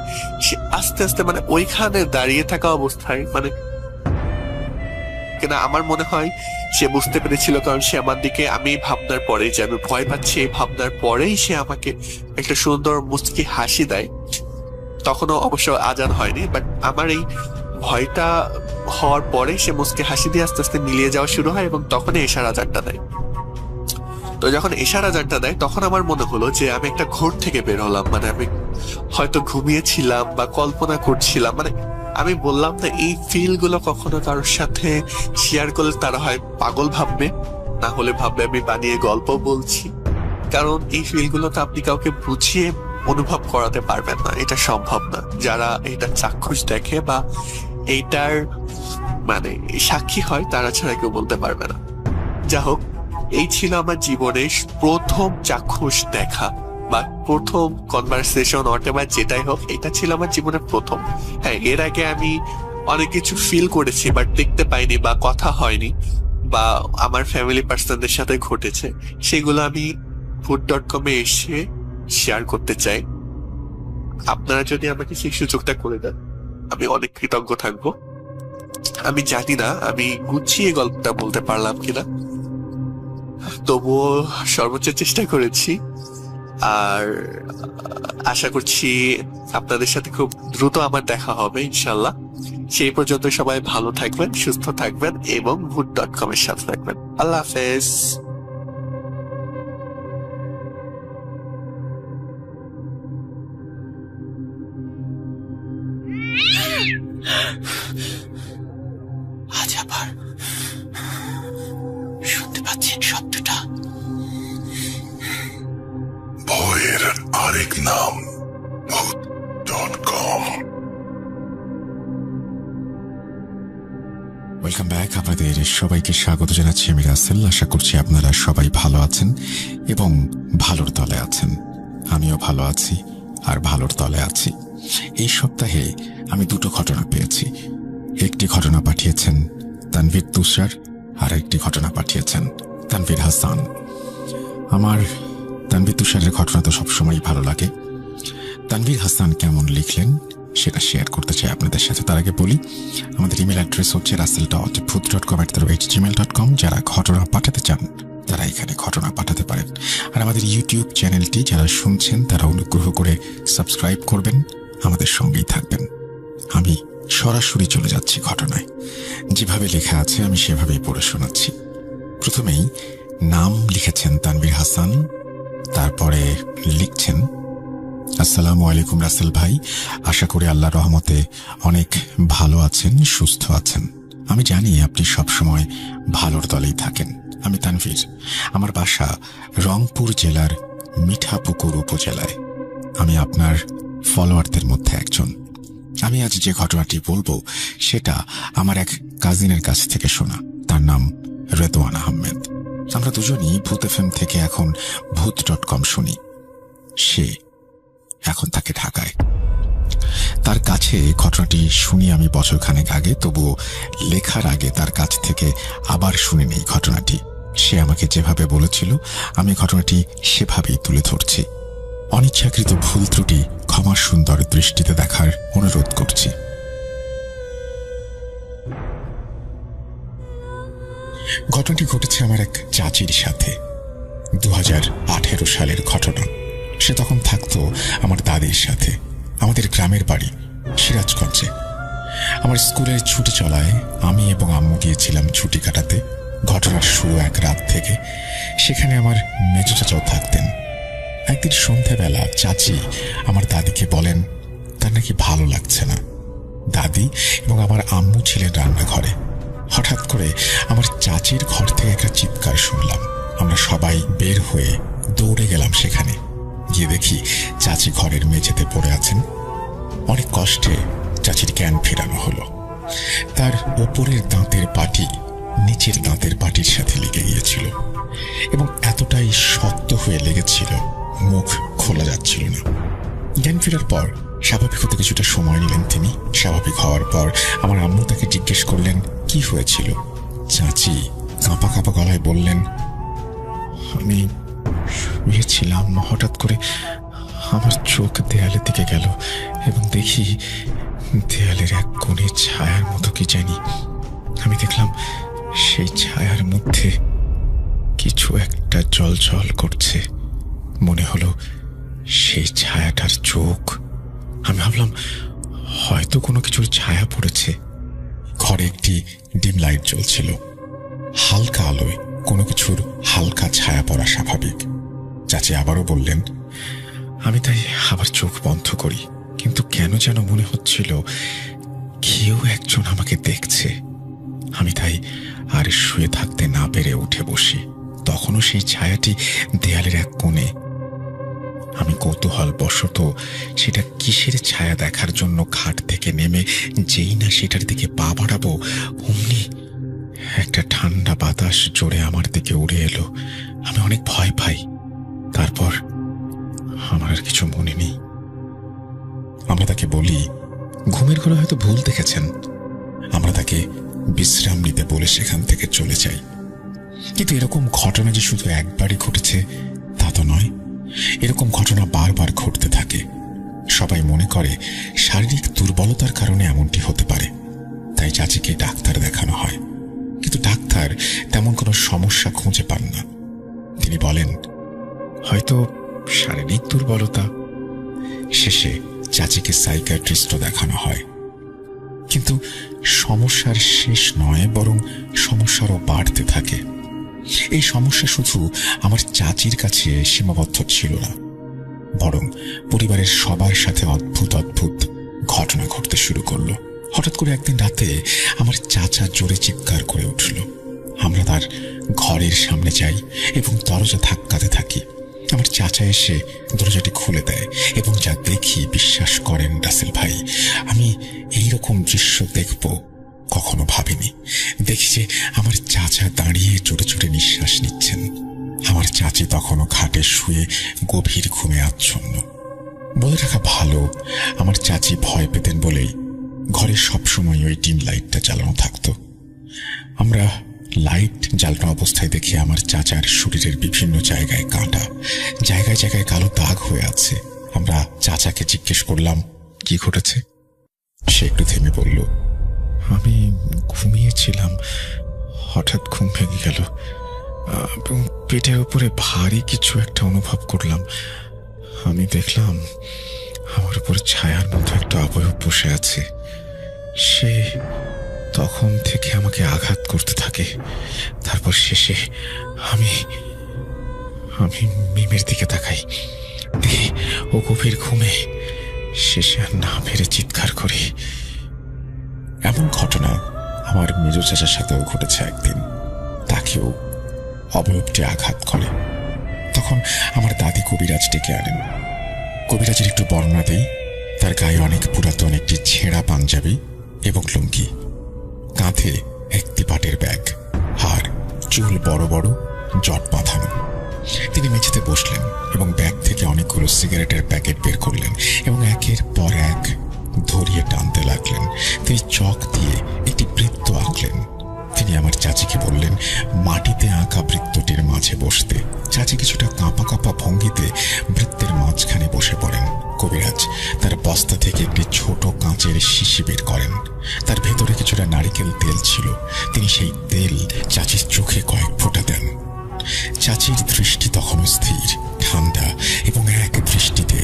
সে আস্তে আস্তে মানে ওইখানে দাঁড়িয়ে থাকা অবস্থায়, মানে কিনা আমার মনে হয় সে বুঝতে পেরেছিল, কারণ সে আমার দিকে, আমি ভাবনার পরে যে আমি ভয় পাচ্ছি এই ভাবনার পরেই সে আমাকে একটা সুন্দর মুস্কি হাসি দেয়। তখনও অবশ্য আজান হয়নি, বাট আমার এই ভয়টা হওয়ার পরে সে মুস্কি হাসি দিয়ে আস্তে আস্তে মিলিয়ে যাওয়া শুরু হয় এবং তখনই এশার আজানটা দেয়। তো যখন এশার আজানটা দেয় তখন আমার মনে হলো যে আমি একটা ঘোর থেকে বের হলাম, মানে আমি হয়তো ঘুমিয়েছিলাম বা কল্পনা করছিলাম। মানে আমি বললাম না, এই ফিল গুলো কখনো কারোর সাথে শেয়ার করলে তারা হয় পাগল ভাববে, না হলে ভাববে আমি বানিয়ে গল্প বলছি। কারণ এই ফিল গুলো তো আপনি কাউকে বুঝিয়ে অনুভব করাতে পারবেন না, এটা সম্ভব না। যারা এটা চাক্ষুষ দেখে বা এইটার মানে সাক্ষী হয় তারা ছাড়া কেউ বলতে পারবে না। যা হোক, এই ছিল আমার জীবনের প্রথম চাক্ষুষ দেখা বা প্রথম কনভারসেশন, অথবা যেটাই হোক, এটা ছিল আমার জীবনের প্রথম। হ্যাঁ, এর আগে আমি অনেক কিছু ফিল করেছি বাট দেখতে পাইনি বা কথা হয়নি বা আমার ফ্যামিলি পার্সনদের সাথে ঘটেছে, সেগুলো আমি ভূত.com এসে শেয়ার করতে চাই। আপনারা যদি আমাকে সেই সুযোগটা করে দেন আমি অনেক কৃতজ্ঞ থাকবো। আমি জানি না আমি গুছিয়ে গল্পটা বলতে পারলাম কিনা, তবুও সর্বোচ্চ চেষ্টা করেছি। আর আশা করছি আপনাদের সাথে খুব দ্রুত আমার দেখা হবে ইনশাল্লাহ। সেই পর্যন্ত সবাই ভালো থাকবেন, সুস্থ থাকবেন এবং ভূত.com এর সাথে থাকবেন। আল্লাহ হাফেজ। আজ আবার শুনতে পাচ্ছেন শব্দটা? ভয়ের আরেক নাম ভূত.com। Welcome back. আপনাদের সবাইকে স্বাগত জানাচ্ছি আমি রাসেল। আশা করছি আপনারা সবাই ভালো আছেন এবং ভালোর তলে আছেন। আমিও ভালো আছি আর ভালোর তলে আছি। এই সপ্তাহে আমি দুটো ঘটনা পেয়েছি। একটি ঘটনা পাঠিয়েছেন তানভীর তুষার আর একটি ঘটনা পাঠিয়েছেন তানভীর হাসান। আমার তানভীর তুষারের ঘটনা তো সবসময় ভালো লাগে। তানভীর হাসান কেমন লিখলেন সেটা শেয়ার করতে চাই আপনাদের সাথে। তার আগে বলি, আমাদের ইমেল অ্যাড্রেস হচ্ছে rasel.bhoot.com@gmail.com। যারা ঘটনা পাঠাতে চান তারা এখানে ঘটনা পাঠাতে পারেন। আর আমাদের ইউটিউব চ্যানেলটি যারা শুনছেন তারা অনুগ্রহ করে সাবস্ক্রাইব করবেন, আমাদের সঙ্গেই থাকবেন। আমি সরাসরি চলে যাচ্ছি ঘটনায়। যেভাবে লেখা আছে আমি সেভাবেই পড়ে শোনাচ্ছি। প্রথমেই নাম লিখেছেন তানভীর হাসান, তারপরে লিখছেন, আসসালামু আলাইকুম রাসেল ভাই, আশা করি আল্লাহর রহমতে অনেক ভালো আছেন, সুস্থ আছেন। আমি জানি আপনি সবসময় ভালোর দলেই থাকেন। আমি তানভীর, আমার বাসা রংপুর জেলার মিঠাপুকুর উপজেলায়। আমি আপনার ফলোয়ারদের মধ্যে একজন। আমি আজ যে ঘটনাটি বলবো সেটা আমার এক কাজিনের কাছ থেকে শোনা। তার নাম রেদওয়ান আহমেদ। আমরা দুজনই ভূত এফএম থেকে এখন ভূত.com শুনি। সে এখন থাকে ঢাকায়। তার কাছে ঘটনাটি শুনি আমি বছরখানেক আগে, তবুও লেখার আগে তার কাছ থেকে আবার শুনে নেই ঘটনাটি। সে আমাকে যেভাবে বলেছিল আমি ঘটনাটি সেভাবেই তুলে ধরছি। অনিচ্ছাকৃত ভুল ত্রুটি ক্ষমার সুন্দর দৃষ্টিতে দেখার অনুরোধ করছি। ঘটনাটি ঘটেছে আমার এক চাচির সাথে। 2018 সালের ঘটনা। সে তখন থাকতো আমার দাদির সাথে। আমাদের গ্রামের বাড়ি সিরাজগঞ্জে। আমার স্কুলের ছুটি চলায় আমি এবং আম্মু গিয়েছিলাম ছুটি কাটাতে। ঘটনার শুরু এক রাত থেকে। সেখানে আমার মেজো চাচাও থাকতেন। একদিন সন্ধ্যাবেলা চাচি আমার দাদিকে বলেন তার নাকি ভালো লাগছে না। দাদি এবং আমার আম্মু ছিলেন রান্নাঘরে। হঠাৎ করে আমার চাচির ঘর থেকে একটা চিৎকার শুনলাম। আমরা সবাই বের হয়ে দৌড়ে গেলাম সেখানে। গিয়ে দেখি চাচি ঘরের মেঝেতে পড়ে আছেন। অনেক কষ্টে চাচির জ্ঞান ফেরানো হলো। তার ওপরের দাঁতের পাটি নিচের দাঁতের পাটির সাথে লেগে গিয়েছিল এবং এতটাই শক্ত হয়ে লেগেছিল মুখ খোলা যাচ্ছিল না। জ্ঞান ফেরার পর স্বাভাবিক হতে কিছুটা সময় নিলেন তিনি। স্বাভাবিক হওয়ার পর আমার আম্মু তাকে জিজ্ঞেস করলেন কি হয়েছিল। চাচি কাঁপা কাঁপা গলায় বললেন, আমি শুয়েছিলাম, হঠাৎ করে আমার চোখ দেয়ালের দিকে গেল এবং দেখি দেয়ালের এক কোণে ছায়ার মতো কি জানি। আমি দেখলাম সেই ছায়ার মধ্যে কিছু একটা জ্বলজ্বল করছে। মনে হলো সেই ছায়াটার চোখ। আমি ভাবলাম হয়তো কোনো কিছুর ছায়া পড়েছে। ঘরে একটি ডিম লাইট জ্বলছিল। হালকা আলোয় কোনো কিছুর হালকা ছায়া পড়া স্বাভাবিক। চাচি আবারও বললেন, আমি তাই আবার চোখ বন্ধ করি, কিন্তু কেন যেন মনে হচ্ছিল কেউ একজন আমাকে দেখছে। আমি তাই আর শুয়ে থাকতে না পেরে উঠে বসি। তখনও সেই ছায়াটি দেয়ালের এক কোণে। আমি কৌতূহল বশত সেটা কিসের ছায়া দেখার জন্য খাট থেকে নেমে যেই না সেটার দিকে পা বাড়াবো, অমনি একটা ঠান্ডা বাতাস জোরে আমার দিকে উড়ে এলো। আমি অনেক ভয় পাই। তারপর আমার আর কিছু মনে নেই। আমরা তাকে বলি ঘুমের ঘরে হয়তো ভুল দেখেছেন। আমরা তাকে বিশ্রাম নিতে বলে সেখান থেকে চলে যাই। কিন্তু এরকম ঘটনা যে শুধু একবারই ঘটেছে তা তো নয়। এরকম ঘটনা বারবার ঘটতে থাকে। সবাই মনে করে শারীরিক দুর্বলতার কারণে এমনটি হতে পারে, তাই চাচিকে ডাক্তার দেখানো হয়। কিন্তু ডাক্তার তেমন কোনো সমস্যা খুঁজে পান না। তিনি বলেন হয়তো শারীরিক দুর্বলতা। শেষে চাচিকে সাইকিয়াট্রিস্টও দেখানো হয়। কিন্তু সমস্যার শেষ নয়, বরং সমস্যারও বাড়তে থাকে। এই সমস্যা শুধু আমার চাচির কাছে সীমাবদ্ধ ছিল না, বরং পরিবারের সবার সাথে অদ্ভুত অদ্ভুত ঘটনা ঘটতে শুরু করলো। হঠাৎ করে একদিন রাতে আমার চাচা জোরে চিৎকার করে উঠল। আমরা তার ঘরের সামনে যাই এবং দরজা ধাক্কাতে থাকি। আমার চাচা এসে দরজাটি খুলে দেয় এবং যা দেখি, বিশ্বাস করেন রাসেল ভাই, আমি এইরকম দৃশ্য দেখব কখনো ভাবিনি। দেখি যে আমার চাচা দাঁড়িয়ে জোরে জোরে নিঃশ্বাস নিচ্ছেন। আমার চাচি তখনও খাটে শুয়ে গভীর ঘুমে আচ্ছন্ন। বলে রাখা ভালো, আমার চাচি ভয় পেতেন বলেই ঘরে সবসময় ওই ডিম লাইটটা জ্বালানো থাকতো। আমরা লাইট জ্বালানো অবস্থায় দেখি আমার চাচার শরীরের বিভিন্ন জায়গায় কাঁটা, জায়গায় জায়গায় কালো দাগ হয়ে আছে। আমরা চাচাকে জিজ্ঞেস করলাম কি ঘটেছে। সে একটু থেমে বলল, আমি ঘুমিয়েছিলাম, হঠাৎ ঘুম ভেঙে গেল এবং পেটের উপরে ভারী কিছু একটা অনুভব করলাম। আমি দেখলাম আমার উপরে ছায়ার মতো একটা অবয়ব বসে আছে। সে তখন থেকে আমাকে আঘাত করতে থাকে। তারপর শেষে আমি মিমের দিকে তাকাই, দেখি ও গভীর ঘুমে। শেষে আর না পেরে চিৎকার করি। এমন ঘটনা আমার মেজো চাচার সাথেও ঘটেছে একদিন। তাকেও অবয়বটি আঘাত করে। তখন আমার দাদি কবিরাজ ডেকে আনেন। কবিরাজের একটু বর্ণনা দেই। তার গায়ে অনেক পুরাতন একটি ছেঁড়া পাঞ্জাবি এবং লুঙ্গি, কাঁধে একটি পাটের ব্যাগ, আর চুল বড় বড় জট বাঁধানো। তিনি মেঝেতে বসলেন এবং ব্যাগ থেকে অনেকগুলো সিগারেটের প্যাকেট বের করলেন এবং একের পর এক ধরিয়ে টানতে লাগলেন। তিনি চক দিয়ে একটি বৃত্ত আঁকলেন। তিনি আমার চাচিকে বললেন মাটিতে আঁকা বৃত্তটির মাঝে বসতে। চাচি কিছুটা কাঁপা কাঁপা ভঙ্গিতে বৃত্তের মাঝখানে বসে পড়েন। কবিরাজ তার বস্তা থেকে একটি ছোট কাঁচের শিশি বের করেন। তার ভেতরে কিছুটা নারিকেল তেল ছিল। তিনি সেই তেল চাচির চোখে কয়েক ফোঁটা দেন। চাচির দৃষ্টি তখনও স্থির, ঠান্ডা এবং এক দৃষ্টিতে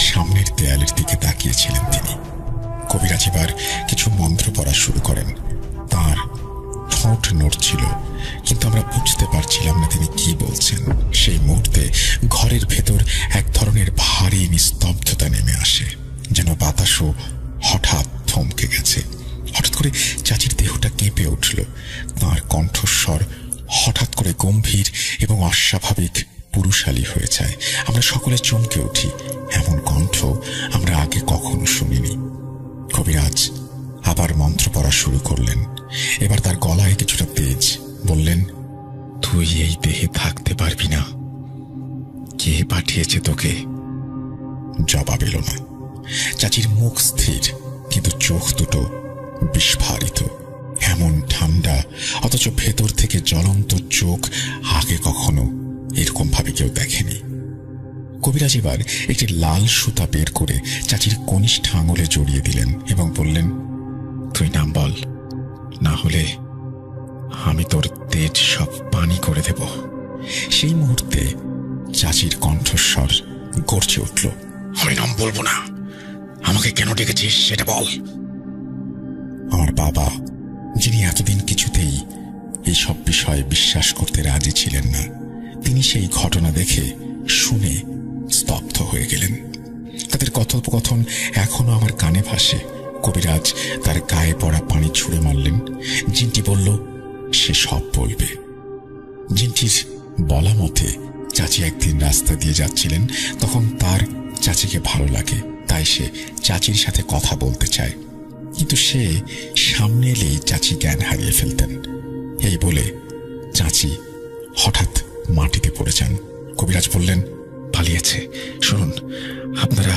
সামনের দেয়ালের দিকে তাকিয়েছিলেন তিনি। কবিরাজ এবার কিছু মন্ত্র পড়া শুরু করেন। তার ঠোঁট নড়ছিল, কিন্তু আমরা বুঝতে পারছিলাম না তিনি কি বলছেন। সেই মুহূর্তে ঘরের ভেতর এক ধরনের ভারী নিস্তব্ধতা নেমে আসে, যেন বাতাসও হঠাৎ থমকে গেছে। হঠাৎ করে চাচির দেহটা কেঁপে উঠল। তাঁর কণ্ঠস্বর হঠাৎ করে গম্ভীর এবং অস্বাভাবিক পুরুষালী হয়ে যায়। আমরা সকলে চমকে উঠি। এমন কণ্ঠ আমরা আগে কখনো শুনিনি। কবিরাজ আবার মন্ত্র পড়া শুরু করলেন। এবার তার গলায় কিছুটা তেজ। বললেন, তুই এই দেহে থাকতে পারবি না। কে পাঠিয়েছে তোকে? জবাব এলো না। চাচির মুখ স্থির, কিন্তু চোখ দুটো বিস্ফারিত, এমন ঠান্ডা, অথচ ভেতর থেকে জ্বলন্ত চোখ। আগে কখনো এরকম ভাবে কেউ দেখেনি। কবিরাজ এবার একটি লাল সুতা বের করে চাচির কনিষ্ঠ আঙুলে জড়িয়ে দিলেন এবং বললেন, তুই নাম বল, না হলে আমি তোর তেজ সব পানি করে দেব। সেই মুহূর্তে চাচির কণ্ঠস্বর গর্জে উঠল, আমি নাম বলবো না। আমাকে কেন ডেকেছিস সেটা বল। আমার বাবা, যিনি এতদিন কিছুতেই এইসব বিষয়ে বিশ্বাস করতে রাজি ছিলেন না, তিনি সেই ঘটনা দেখে শুনে স্তব্ধ হয়ে গেলেন। তাদের কথোপকথন এখনো আমার কানে ভাসে। কবিরাজ তার গায়ে পড়া পানি ছুঁড়ে মারলেন। জিনটি বলল সে সব বলবে। জিনটির বলা মতে চাচি একদিন রাস্তা দিয়ে যাচ্ছিলেন, তখন তার চাচিকে ভালো লাগে, তাই সে চাচির সাথে কথা বলতে চায়, কিন্তু সে সামনে এলেই চাচি জ্ঞান হারিয়ে ফেলতেন। এই বলে চাচি হঠাৎ মাটিতে পড়ে যান। কবিরাজ বললেন, পালিয়েছে। শুনুন, আপনারা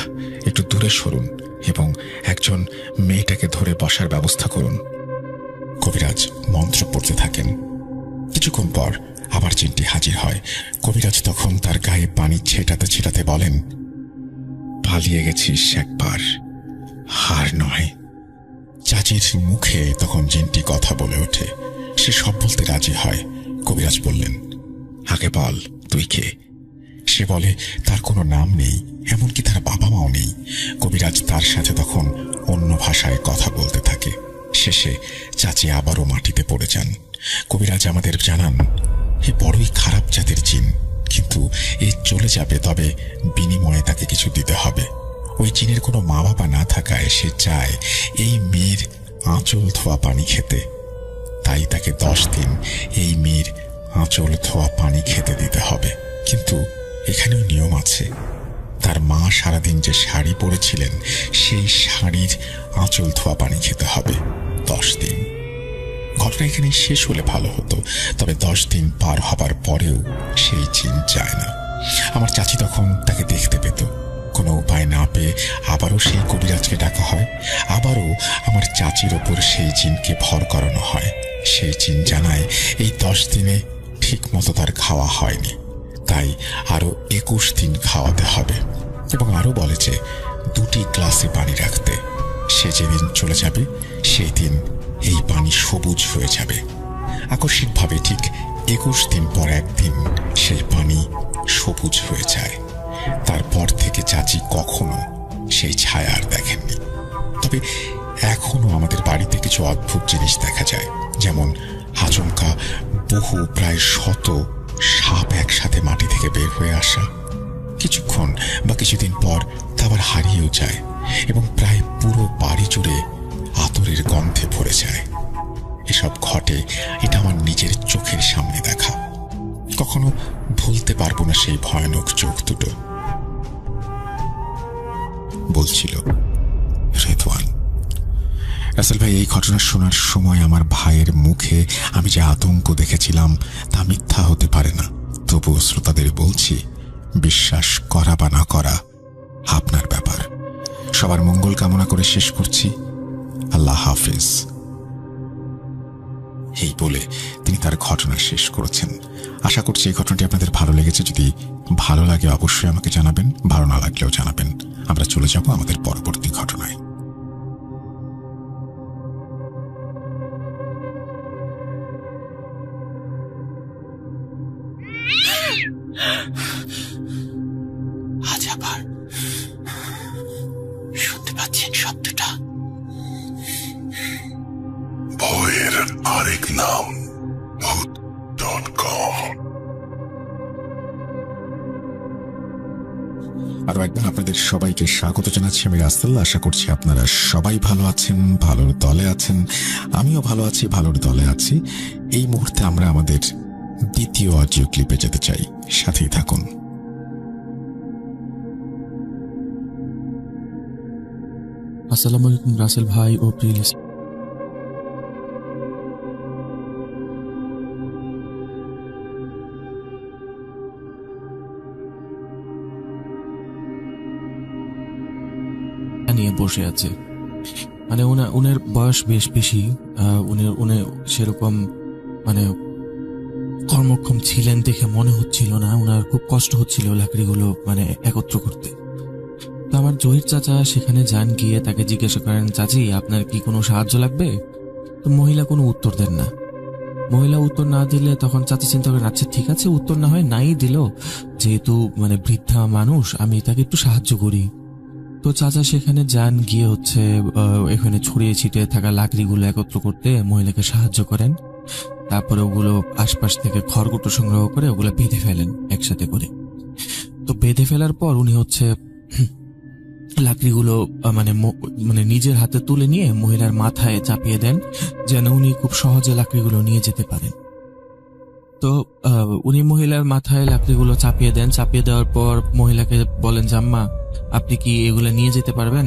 একটু দূরে সরুন এবং একজন মেয়েটাকে ধরে বসার ব্যবস্থা করুন। কবিরাজ মন্ত্র পড়তে থাকেন। কিছুক্ষণ পর আবার জিনটি হাজির হয়। কবিরাজ তখন তার গায়ে পানি ছেটাতে ছেটাতে বলেন, পালিয়ে গেছিস একবার, হার নয়। চাচির মুখে তখন জিনটি কথা বলে ওঠে। সে সব বলতে রাজি হয়। কবিরাজ বললেন, আগে বল তুই কে? সে বলে তার কোনো নাম নেই, এমনকি তার বাবা মাও নেই। কবিরাজ তার সাথে তখন অন্য ভাষায় কথা বলতে থাকে। শেষে চাচি আবারও মাটিতে পড়ে যান। কবিরাজ আমাদের জানান, এ বড়ই খারাপ জাতের জিন, কিন্তু এ চলে যাবে, তবে বিনিময়ে তাকে কিছু দিতে হবে। ওই জিনের কোনো মা বাবা না থাকায় সে চায় এই মেয়ের আঁচল ধোয়া পানি খেতে, তাই তাকে 10 দিন এই মেয়ের আঁচল ধোয়া পানি খেতে দিতে হবে। কিন্তু এখানেও নিয়ম আছে। তার মা সারাদিন যে শাড়ি পরেছিলেন সেই শাড়ির আঁচল ধোয়া পানি খেতে হবে 10 দিন। ঘটনা এখানে শেষ হলে ভালো হতো, তবে 10 দিন পার হবার পরেও সেই জিন যায় না। আমার চাচি তখন তাকে দেখতে পেত। কোনো উপায় না পেয়ে আবারও সেই কবিরাজকে ডাকা হয়। আবারও আমার চাচির ওপর সেই জিনকে ভর করানো হয়। সেই জিন জানায় এই 10 দিনে ঠিক মতো তার খাওয়া হয়নি, তাই আরো 21 দিন খাওয়াতে হবে, এবং আরো বলে যে 2টি গ্লাসে পানি রাখতে। সে যেদিন চলে যাবে সেই দিন এই পানি সবুজ হয়ে যাবে। আকস্মিকভাবে ঠিক 21 দিন পর একদিন সেই পানি সবুজ হয়ে যায়। তারপর থেকে চাচি কখনো সেই ছায়া আর দেখেননি। তবে এখনো আমাদের বাড়িতে কিছু অদ্ভুত জিনিস দেখা যায়, যেমন আচমকা বহু প্রায় 100 সাপ একসাথে মাটি থেকে বের হয়ে আসা। কিছুক্ষণ বা কিছুদিন পর তা আবার হারিয়েও যায় এবং প্রায় পুরো বাড়ি জুড়ে আতরের গন্ধে ভরে যায়। এসব ঘটে, এটা আমার নিজের চোখের সামনে দেখা। কখনো ভুলতে পারবো না সেই ভয়ানক চোখ দুটো। বলছিল রেদওয়ান। রাসেল ভাই, এই ঘটনা শোনার সময় আমার ভাইয়ের মুখে আমি যে আতঙ্ক দেখেছিলাম তা মিথ্যা হতে পারে না। তবুও শ্রোতাদের বলছি, বিশ্বাস করা বা না করা আপনার ব্যাপার। সবার মঙ্গল কামনা করে শেষ করছি। আল্লাহ হাফেজ। এই বলে তিনি তার ঘটনা শেষ করেছেন। আশা করছি এই ঘটনাটি আপনাদের ভালো লেগেছে। যদি ভালো লাগে অবশ্যই আমাকে জানাবেন, ভালো না লাগলেও জানাবেন। আমরা চলে যাব আমাদের পরবর্তী ঘটনায়। আজ আবার শুনতে পাচ্ছেন শব্দটা? ভয়ের আরেক নাম ভূত.com। আরো একবার আপনাদের সবাইকে স্বাগত জানাচ্ছি। আমি রাসেল। আশা করছি আপনারা সবাই ভালো আছেন, ভালোর দলে আছেন। আমিও ভালো আছি, ভালোর দলে আছি। এই মুহূর্তে আমরা আমাদের দ্বিতীয় অডিও ক্লিপে যেতে চাই, সাথেই থাকুন। আসসালামু আলাইকুম রাসেল ভাই ও প্রিলিস। নিয়ে বসে আছে, মানে উনার বয়স বেশ বেশি। উনি সেরকম মানে কর্মক্ষম ছিলেন দেখে মনে হচ্ছিল না। উনার খুব কষ্ট হচ্ছিল লাকড়িগুলো মানে একত্র করতে। তো আমার জহির চাচা সেখানে যান, গিয়ে তাকে জিজ্ঞাসা করেন, চাচি আপনার কি কোনো সাহায্য লাগবে? তো মহিলা কোনো উত্তর দেন না। মহিলা উত্তর না দিলে তখন চাচা চিন্তা করেন, আচ্ছা ঠিক আছে, উত্তর না হয় নাই দিল, যেহেতু মানে বৃদ্ধা মানুষ, আমি তাকে একটু সাহায্য করি। তো চাচা সেখানে যান, গিয়ে এখানে ছড়িয়ে ছিটিয়ে থাকা লাকড়িগুলো একত্র করতে মহিলাকে সাহায্য করেন। তারপরে ওগুলো আশপাশ থেকে খড়কুটো সংগ্রহ করে ওগুলো বেঁধে ফেলেন একসাথে করে। তো বেঁধে ফেলার পর উনি লাকড়িগুলো মানে নিজের হাতে তুলে নিয়ে মহিলার মাথায় চাপিয়ে দেন, যেন উনি খুব সহজে লাকড়িগুলো নিয়ে যেতে পারেন। তো উনি মহিলার মাথায় লাকড়িগুলো চাপিয়ে দেন। চাপিয়ে দেওয়ার পর মহিলাকে বলেন, জাম্মা আপনি কি এগুলো নিয়ে যেতে পারবেন?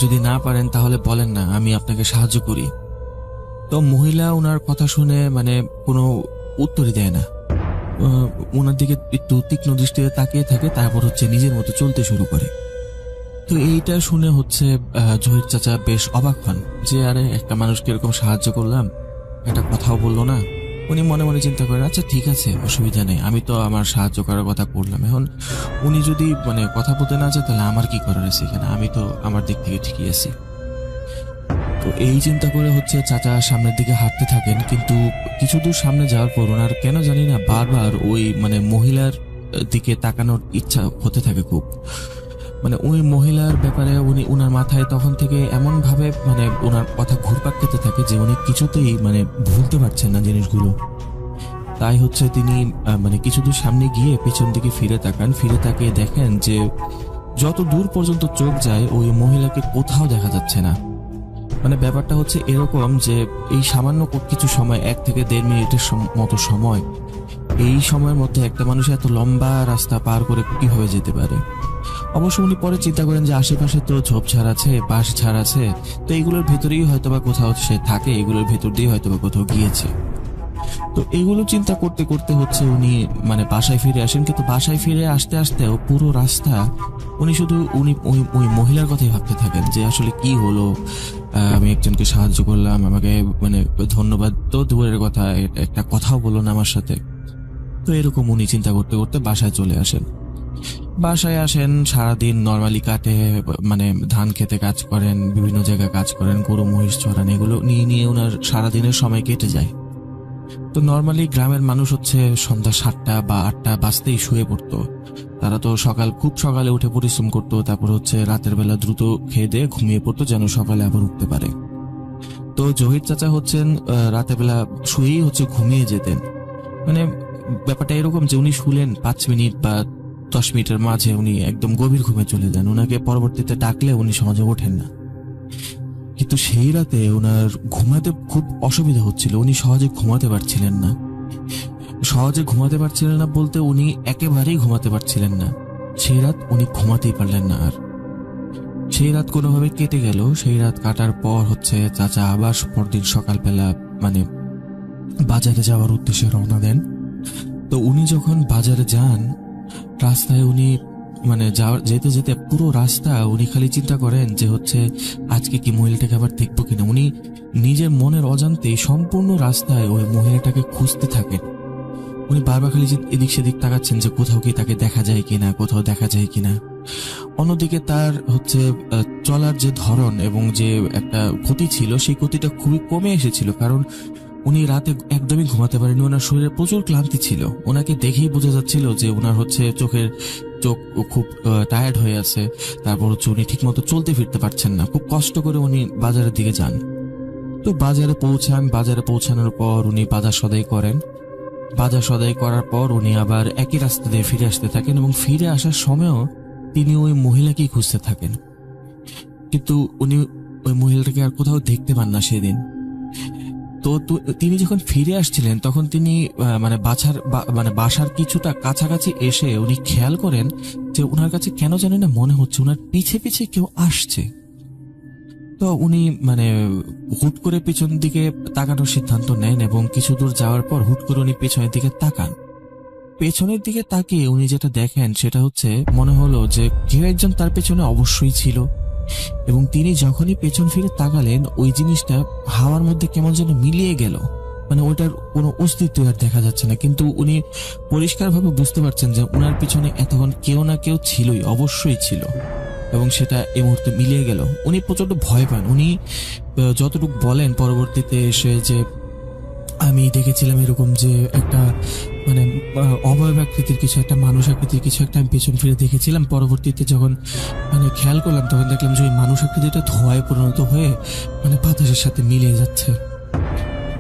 যদি না পারেন তাহলে বলেন না, আমি আপনাকে সাহায্য করি। তো মহিলা ওনার কথা শুনে মানে কোনো উত্তরই দেয় না। ওনার দিকে একটু তীক্ষ্ণ দৃষ্টিতে তাকিয়ে থাকে, তারপর নিজের মতো চলতে শুরু করে। তো এইটা শুনে জহির চাচা বেশ অবাক হন যে আরে একটা মানুষকে এরকম সাহায্য করলাম, একটা কথাও বললো না। উনি মনে মনে চিন্তা করেন, আচ্ছা ঠিক আছে, অসুবিধা নেই, আমি তো আমার সাহায্য করার কথা করলাম, এখন উনি যদি মানে কথা বলতে না চায় তাহলে আমার কি করার আছে এখানে, আমি তো আমার দিক থেকে ঠিকই আছি। তো এই চিন্তা করে চাচা সামনের দিকে হাঁটতে থাকেন, কিন্তু কিছু দূর সামনে যাওয়ার পর ওনার কেন জানি না বারবার ওই মানে মহিলার দিকে তাকানোর ইচ্ছা হতে থাকে খুব। মানে ওই মহিলার ব্যাপারে উনার মাথায় তখন থেকে এমন ভাবে মানে ওনার কথা ঘুরপাক খেতে থাকে যে উনি কিছুতেই মানে ভুলতে পারছেন না জিনিসগুলো। তাই তিনি মানে কিছু দূর সামনে গিয়ে পেছন দিকে ফিরে তাকান। ফিরে তাকিয়ে দেখেন যে যত দূর পর্যন্ত চোখ যায় ওই মহিলাকে কোথাও দেখা যাচ্ছে না। মানে ব্যাপারটা এরকম যে এই সামান্য কিছু সময়, 1 থেকে 1.5 মিনিটের মতো সময়, এই সময়ের মধ্যে একটা মানুষ এত লম্বা রাস্তা পার করে কিভাবে যেতে পারে। অবশ্য উনি পরে চিন্তা করেন যে আশেপাশে তো ঝোপঝাড় আছে, বাঁশ ঝাড় আছে, তো এইগুলোর ভেতরেই হয়তোবা কোথাও সে থাকে, এগুলোর ভেতর দিয়ে হয়তোবা কোথাও গিয়েছে। তো এইগুলো চিন্তা করতে করতে উনি মানে বাসায় ফিরে আসেন। কিন্তু বাসায় ফিরে আসতে আসতেও পুরো রাস্তা উনি ওই মহিলার কথাই ভাবতে থাকেন যে আসলে কি হলো, আমি একজনকে সাহায্য করলাম, আমাকে মানে ধন্যবাদ তো দূরের কথা, একটা কথাও বললো না আমার সাথে। তো এরকম উনি চিন্তা করতে করতে বাসায় চলে আসেন। বাসায় আসেন, সারাদিন নর্মালি কাটে, মানে ধান খেতে কাজ করেন, বিভিন্ন জায়গায় কাজ করেন, গরু মহিষ চড়ান, এগুলো নিয়ে ওনার সারাদিনের সময় কেটে যায়। তো নর্মালি গ্রামের মানুষ সন্ধ্যা 7টা বা 8টা বাজতেই শুয়ে পড়তো। তারা তো খুব সকালে উঠে পরিশ্রম করতো, তারপর রাতের বেলা দ্রুত খেয়ে দিয়ে ঘুমিয়ে পড়তো যেন সকালে আবার উঠতে পারে। তো জহির চাচা রাতের বেলা শুয়েই ঘুমিয়ে যেতেন। মানে ব্যাপারটা এরকম যে উনি শুলেন 5 মিনিট বা 10 মিনিটের মাঝে উনি একদম গভীর ঘুমে চলে যান। ওনাকে পরবর্তীতে ডাকলে উনি সহজে ওঠেন না। কিন্তু সেই রাতে ওনার ঘুমাতে খুব অসুবিধা হচ্ছিল, উনি সহজে ঘুমাতে পারছিলেন না। বলতে উনি একেবারেই ঘুমাতে পারছিলেন না। সেই রাত উনি ঘুমাতেই পারলেন না। আর সেই রাত কোনোভাবে কেটে গেল। সেই রাত কাটার পর চাচা আবার পরদিন সকালবেলা মানে বাজারে যাওয়ার উদ্দেশ্যে রওনা দেন। তো উনি যখন বাজারে যান, রাস্তায় উনি মানে যেতে যেতে পুরো রাস্তা উনি খালি চিন্তা করেন যে আজকে কি মহিলাটাকে আবার দেখবো কিনা। উনি নিজের মনের অজান্তেই সম্পূর্ণ রাস্তায় ওই মহিলাটাকে খুঁজতে থাকেন। উনি বারবার খালি যে এদিক সেদিক তাকাচ্ছেন যে কোথাও কি তাকে দেখা যায় কিনা, কোথাও দেখা যায় কিনা। অন্যদিকে তার হচ্ছে চলার যে ধরন এবং যে একটা গতি ছিল, সেই গতিটা খুবই কমে এসেছিল, কারণ উনি রাতে একদমই ঘুমাতে পারেনি। ওনার শরীরে প্রচুর ক্লান্তি ছিল। ওনাকে দেখেই বোঝা যাচ্ছিল যে ওনার হচ্ছে চোখ খুব টায়ার্ড হয়ে আছে। তারপর হচ্ছে উনি ঠিক মতো চলতে ফিরতে পারছেন না। খুব কষ্ট করে উনি বাজারের দিকে যান। তো বাজারে পৌঁছান। বাজারে পৌঁছানোর পর উনি বাজার সদাই করেন। বাজার সদাই করার পর উনি আবার একই রাস্তা দিয়ে ফিরে আসতে থাকেন এবং ফিরে আসার সময়ও তিনি ওই মহিলাকেই খুঁজতে থাকেন। কিন্তু উনি ওই মহিলাটাকে আর কোথাও দেখতে পান না সেদিন। তো তিনি যখন ফিরে আসছিলেন তখন তিনি বাসার কিছুটা কাছাকাছি এসে উনি খেয়াল করেন যে ওনার কাছে কেন জানি না মনে হচ্ছে ওনার পিছে পিছে কেউ আসছে। তো উনি হুট করে পিছন দিকে তাকানোর সিদ্ধান্ত নেন এবং কিছু দূর যাওয়ার পর হুট করে উনি পেছনের দিকে তাকান। পেছনের দিকে তাকিয়ে উনি যেটা দেখেন সেটা হচ্ছে মনে হলো যে কেউ একজন তার পেছনে অবশ্যই ছিল। এবং তিনি যখনই পেছন ফিরে তাকালেন ওই জিনিসটা হাওয়ার মধ্যে কেমন যেন মিলিয়ে গেল। ওইটার কোনো অস্তিত্ব আর দেখা যাচ্ছে না, কিন্তু উনি পরিষ্কারভাবে বুঝতে পারছেন যে ওনার পিছনে এতক্ষণ কেউ না কেউ ছিলই, অবশ্যই ছিল, এবং সেটা এই মুহূর্তে মিলিয়ে গেল। উনি প্রচন্ড ভয় পান। উনি যতটুকু বলেন পরবর্তীতে এসে যে আমি দেখেছিলাম এরকম যে একটা অবয়ব আকৃতির কিছু একটা, মানুষ আকৃতির কিছু একটা আমি পেছন ফিরে দেখেছিলাম। পরবর্তীতে যখন খেয়াল করলাম তখন দেখলাম যে ওই মানুষ আকৃতিটা ধোঁয়ায় পরিণত হয়ে বাতাসের সাথে মিলিয়ে যাচ্ছে।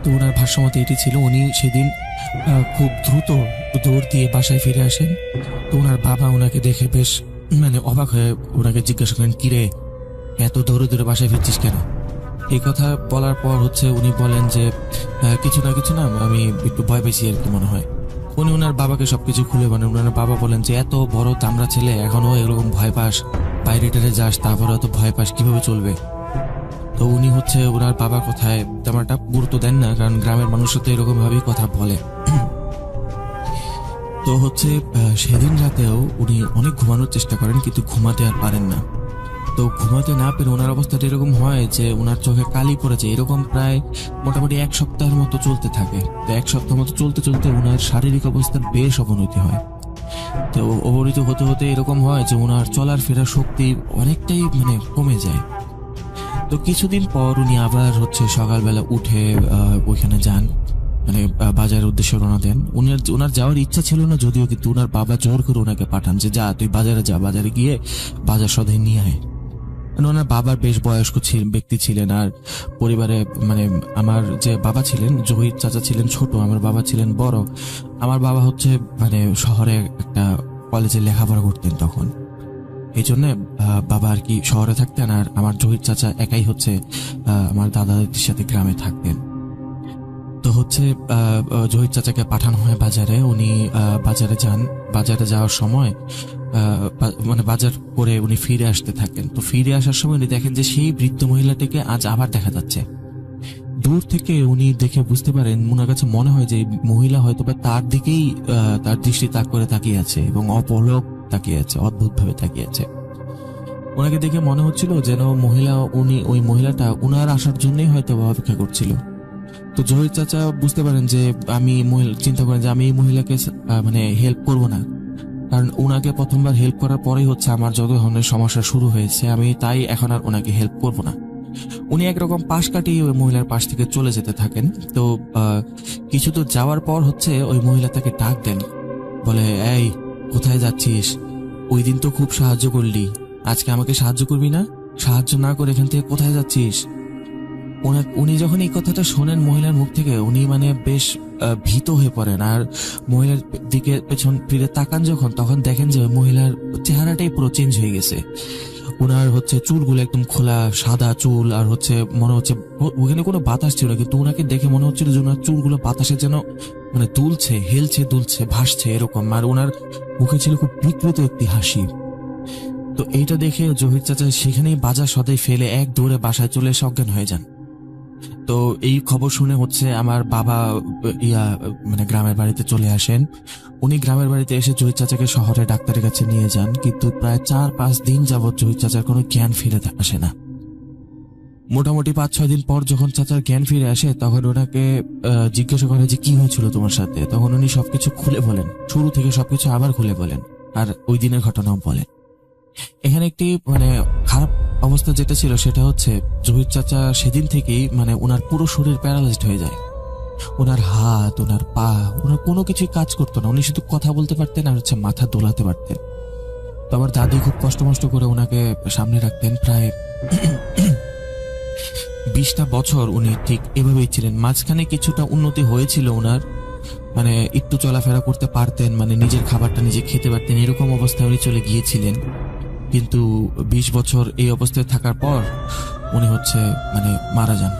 তো ওনার ভাষ্যমতে এটি ছিল। উনি সেদিন খুব দ্রুত দৌড় দিয়ে বাসায় ফিরে আসেন। তো ওনার বাবা ওনাকে দেখে বেশ অবাক হয়ে ওনাকে জিজ্ঞাসা করেন, কিরে এত দৌড়ে দৌড়ে বাসায় ফিরছিস কেন? এই কথা বলার পর হচ্ছে উনি বলেন যে কিছু না আমি একটু ভয় পেয়েছি আর কি মনে হয়। উনি ওনার বাবাকে সবকিছু খুলে বলেন। ওনার বাবা বলেন যে এত বড় দামড়া ছেলে এখনো এরকম ভয় পাস, বাইরে টেরে যাস, তারপরে এত ভয় পাস, কিভাবে চলবে? তো উনি হচ্ছে ওনার বাবার কথায় তেমন একটা গুরুত্ব দেন না, কারণ গ্রামের মানুষরা তো এরকম ভাবেই কথা বলে। তো হচ্ছে সেদিন রাতেও উনি অনেক ঘুমানোর চেষ্টা করেন কিন্তু ঘুমাতে আর পারেন না। তো ঘুমাতে না পেরে ওনার অবস্থাটা এরকম হয় যে ওনার চোখে কালি পড়েছে। এরকম প্রায় মোটামুটি 1 সপ্তাহের মতো চলতে থাকে। তো 1 সপ্তাহ মতো চলতে চলতে ওনার শারীরিক অবস্থার বেশ অবনতি হয়। তো অবনতি হতে হতে এরকম হয় যে ওনার চলার ফেরার শক্তি অনেকটাই কমে যায়। তো কিছুদিন পর উনি আবার হচ্ছে সকালবেলা উঠে ওইখানে যান, বাজারের উদ্দেশ্যে রওনা দেন। ওনার যাওয়ার ইচ্ছা ছিল না যদিও, কিন্তু ওনার বাবা জোর করে ওনাকে পাঠান যে যা তুই বাজারে যা, বাজারে গিয়ে বাজার সদাই নিয়ে আয়। ওনার বাবার বেশ বয়স্ক ব্যক্তি ছিলেন। আর পরিবারে আমার যে বাবা ছিলেন, জহির চাচা ছিলেন ছোট, আমার বাবা ছিলেন বড়। আমার বাবা হচ্ছে শহরে একটা কলেজে লেখাপড়া করতেন তখন, এই জন্য বাবা আর কি শহরে থাকতেন। আর আমার জহির চাচা একাই হচ্ছে আমার দাদা দাদির সাথে গ্রামে থাকতেন। তো হচ্ছে জহির চাচাকে পাঠানো হয় বাজারে। উনি বাজারে যান। বাজারে যাওয়ার সময় বাজার করে উনি ফিরে আসতে থাকেন। তো ফিরে আসার সময় উনি দেখেন যে সেই বৃদ্ধ মহিলাটিকে আজ আবার দেখা যাচ্ছে। দূর থেকে উনি দেখে বুঝতে পারেন, ওনার কাছে মনে হয় যে মহিলা হয়তো তার দিকেই তার দৃষ্টি তাক করে তাকিয়ে আছে এবং অপলক তাকিয়ে আছে, অদ্ভুত ভাবে তাকিয়ে আছে। ওনাকে দেখে মনে হচ্ছিল যেন ওই মহিলাটা উনার আসার জন্যই হয়তো অপেক্ষা করছিল। তো জহির চাচা বুঝতে পারেন যে চিন্তা করেন যে আমি এই মহিলাকে হেল্প করব না, কারণ ওনাকে প্রথমবার হেল্প করার পরেই হচ্ছে আমার যত ধরনের সমস্যা শুরু হয়েছে, আমি তাই এখন আর ওনাকে হেল্প করব না। উনি একরকম পাশ কাটিয়ে ওই মহিলার পাশ থেকে চলে যেতে থাকেন। তো কিছু দূর যাওয়ার পর হচ্ছে ওই মহিলা তাকে ডাক দেন, বলে এই কোথায় যাচ্ছিস? ওই দিন তো খুব সাহায্য করলি, আজকে আমাকে সাহায্য করবি না? সাহায্য না করে এখান থেকে কোথায় যাচ্ছিস? উনি যখন এই কথাটা শোনেন মহিলার মুখ থেকে, উনি বেশ ভীত হয়ে পড়েন। আর মহিলার দিকে পেছন ফিরে তাকান যখন, তখন দেখেন যে মহিলার চেহারাটাই পুরো চেঞ্জ হয়ে গেছে। ওনার হচ্ছে চুলগুলো একদম খোলা সাদা চুল, আর হচ্ছে মনে হচ্ছে ওখানে কোনো বাতাস ছিল না, কিন্তু ওনাকে দেখে মনে হচ্ছিল যে ওনার চুলগুলো বাতাসে যেন দুলছে, হেলছে, দুলছে, ভাসছে এরকম। আর ওনার মুখে ছিল খুব বিকৃত একটি হাসি। তো এইটা দেখে জহির চাচা সেখানেই বাজার সদাই ফেলে এক দৌড়ে বাসায় চলে এসে অজ্ঞান হয়ে যান। তো এই খবর শুনে হচ্ছে আমার বাবা গ্রামের বাড়িতে চলে আসেন। উনি গ্রামের বাড়িতে এসে জহির চাচাকে শহরে ডাক্তারের কাছে নিয়ে যান, কিন্তু প্রায় 4-5 দিন যাবৎ জহির চাচার কোনো জ্ঞান ফিরে আসে না। মোটামুটি 5-6 দিন পর যখন চাচার জ্ঞান ফিরে আসে তখন ওনাকে জিজ্ঞাসা করে যে কি হয়েছিল তোমার সাথে। তখন উনি সবকিছু খুলে বলেন, শুরু থেকে সবকিছু আবার খুলে বলেন, আর ওই দিনের ঘটনাও বলেন। এখানে একটি মানে খারাপ অবস্থা যেটা ছিল সেটা হচ্ছে জহির চাচা সেদিন থেকেই মানে ওনার পুরো শরীর প্যারালাইজড হয়ে যায়। ওনার হাত, ওনার পা, ওনার কোনো কিছুই কাজ করতো না। উনি শুধু কথা বলতে পারতেন আর হচ্ছে মাথা দোলাতে পারতেন। তো আমার দাদি খুব কষ্ট করে ওনাকে সামনে রাখতেন। প্রায় 20টা বছর উনি ঠিক এভাবেই ছিলেন। মাঝখানে কিছুটা উন্নতি হয়েছিল ওনার, মানে একটু চলাফেরা করতে পারতেন, মানে নিজের খাবারটা নিজে খেতে পারতেন, এরকম অবস্থায় উনি চলে গিয়েছিলেন। কিন্তু 20 বছর এই অবস্থায় থাকার পর উনি হচ্ছে মানে মারা যান।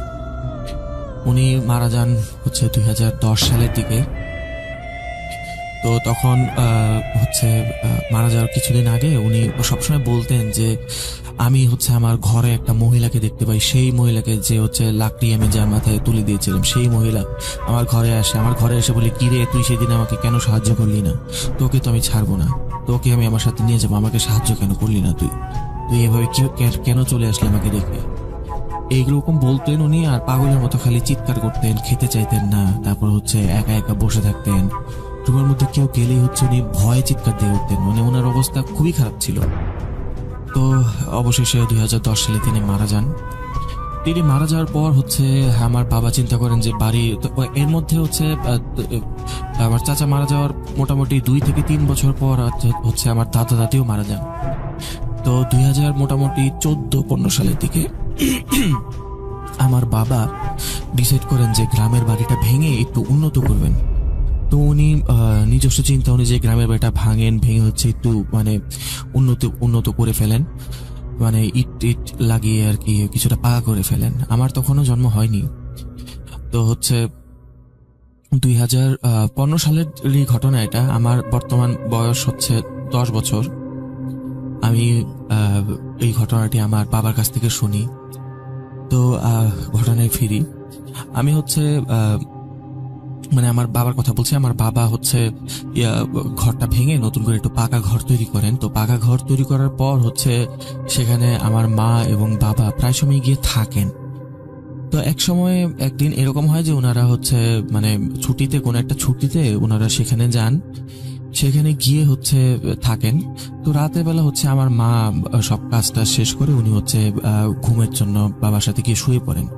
উনি মারা যান হচ্ছে 2010 সালের দিকে। তো তখন হচ্ছে মারা যাওয়ার কিছুদিন আগে উনি সবসময় বলতেন যে আমি হচ্ছে আমার ঘরে একটা মহিলাকে দেখতে পাই, সেই মহিলাকে যে হচ্ছে লাকড়ি আমি যার মাথায় তুলে দিয়েছিলাম সেই মহিলা আমার ঘরে আসে। আমার ঘরে এসে বলে, কি রে তুই সেদিন আমাকে কেন সাহায্য করলি না? তোকে তো আমি ছাড়বো না, তোকে আমি আমার সাথে নিয়ে যাবো, আমাকে সাহায্য কেন করলি না? তুই এভাবে কেন চলে আসলি আমাকে দেখে? এইরকম বলতেন উনি। আর পাগলের মতো খালি চিৎকার করতেন, খেতে চাইতেন না, তারপর হচ্ছে একা একা বসে থাকতেন। রুমের মধ্যে কেউ গেলেই হচ্ছে উনি ভয়ে চিৎকার দিয়ে উঠতেন, মানে ওনার অবস্থা খুবই খারাপ ছিল। তো অবশেষে 2010 সালে তিনি মারা যান। তিনি মারা যাওয়ার পর হচ্ছে আমার বাবা চিন্তা করেন যে বাড়ি, এর মধ্যে হচ্ছে আমার চাচা মারা যাওয়ার মোটামুটি 2 থেকে 3 বছর পর হচ্ছে আমার দাদা দাদিও মারা যান। তো 2000 মোটামুটি 14-15 সালের দিকে আমার বাবা ডিসাইড করেন যে গ্রামের বাড়িটা ভেঙে একটু উন্নত করবেন। তো উনি নিজস্ব চিন্তা অনুযায়ী গ্রামের বাড়িটা ভেঙে হচ্ছে একটু মানে উন্নত করে ফেলেন, মানে ইট লাগিয়ে আর কি কিছুটা পাকা করে ফেলেন। আমার তখনও জন্ম হয়নি। তো হচ্ছে 2015 সালের ঘটনা এটা। আমার বর্তমান বয়স হচ্ছে 10 বছর। আমি এই ঘটনাটি আমার বাবার কাছ থেকে শুনি। তো ঘটনায় ফিরি। আমি হচ্ছে মানে আমার বাবার কথা বলছি। আমার বাবা হচ্ছে ঘরটা ভেঙে নতুন করে একটু পাকা ঘর তৈরি করেন। তো পাকা ঘর তৈরি করার পর হচ্ছে সেখানে আমার মা এবং বাবা প্রায় সময় গিয়ে থাকেন। তো একদিন এরকম হয় যে ওনারা হচ্ছে মানে ছুটিতে, কোনো একটা ছুটিতে ওনারা সেখানে যান, সেখানে গিয়ে হচ্ছে থাকেন। তো রাতের বেলা হচ্ছে আমার মা সব কাজটা শেষ করে উনি হচ্ছে ঘুমের জন্য বাবার সাথে গিয়ে শুয়ে পড়েন।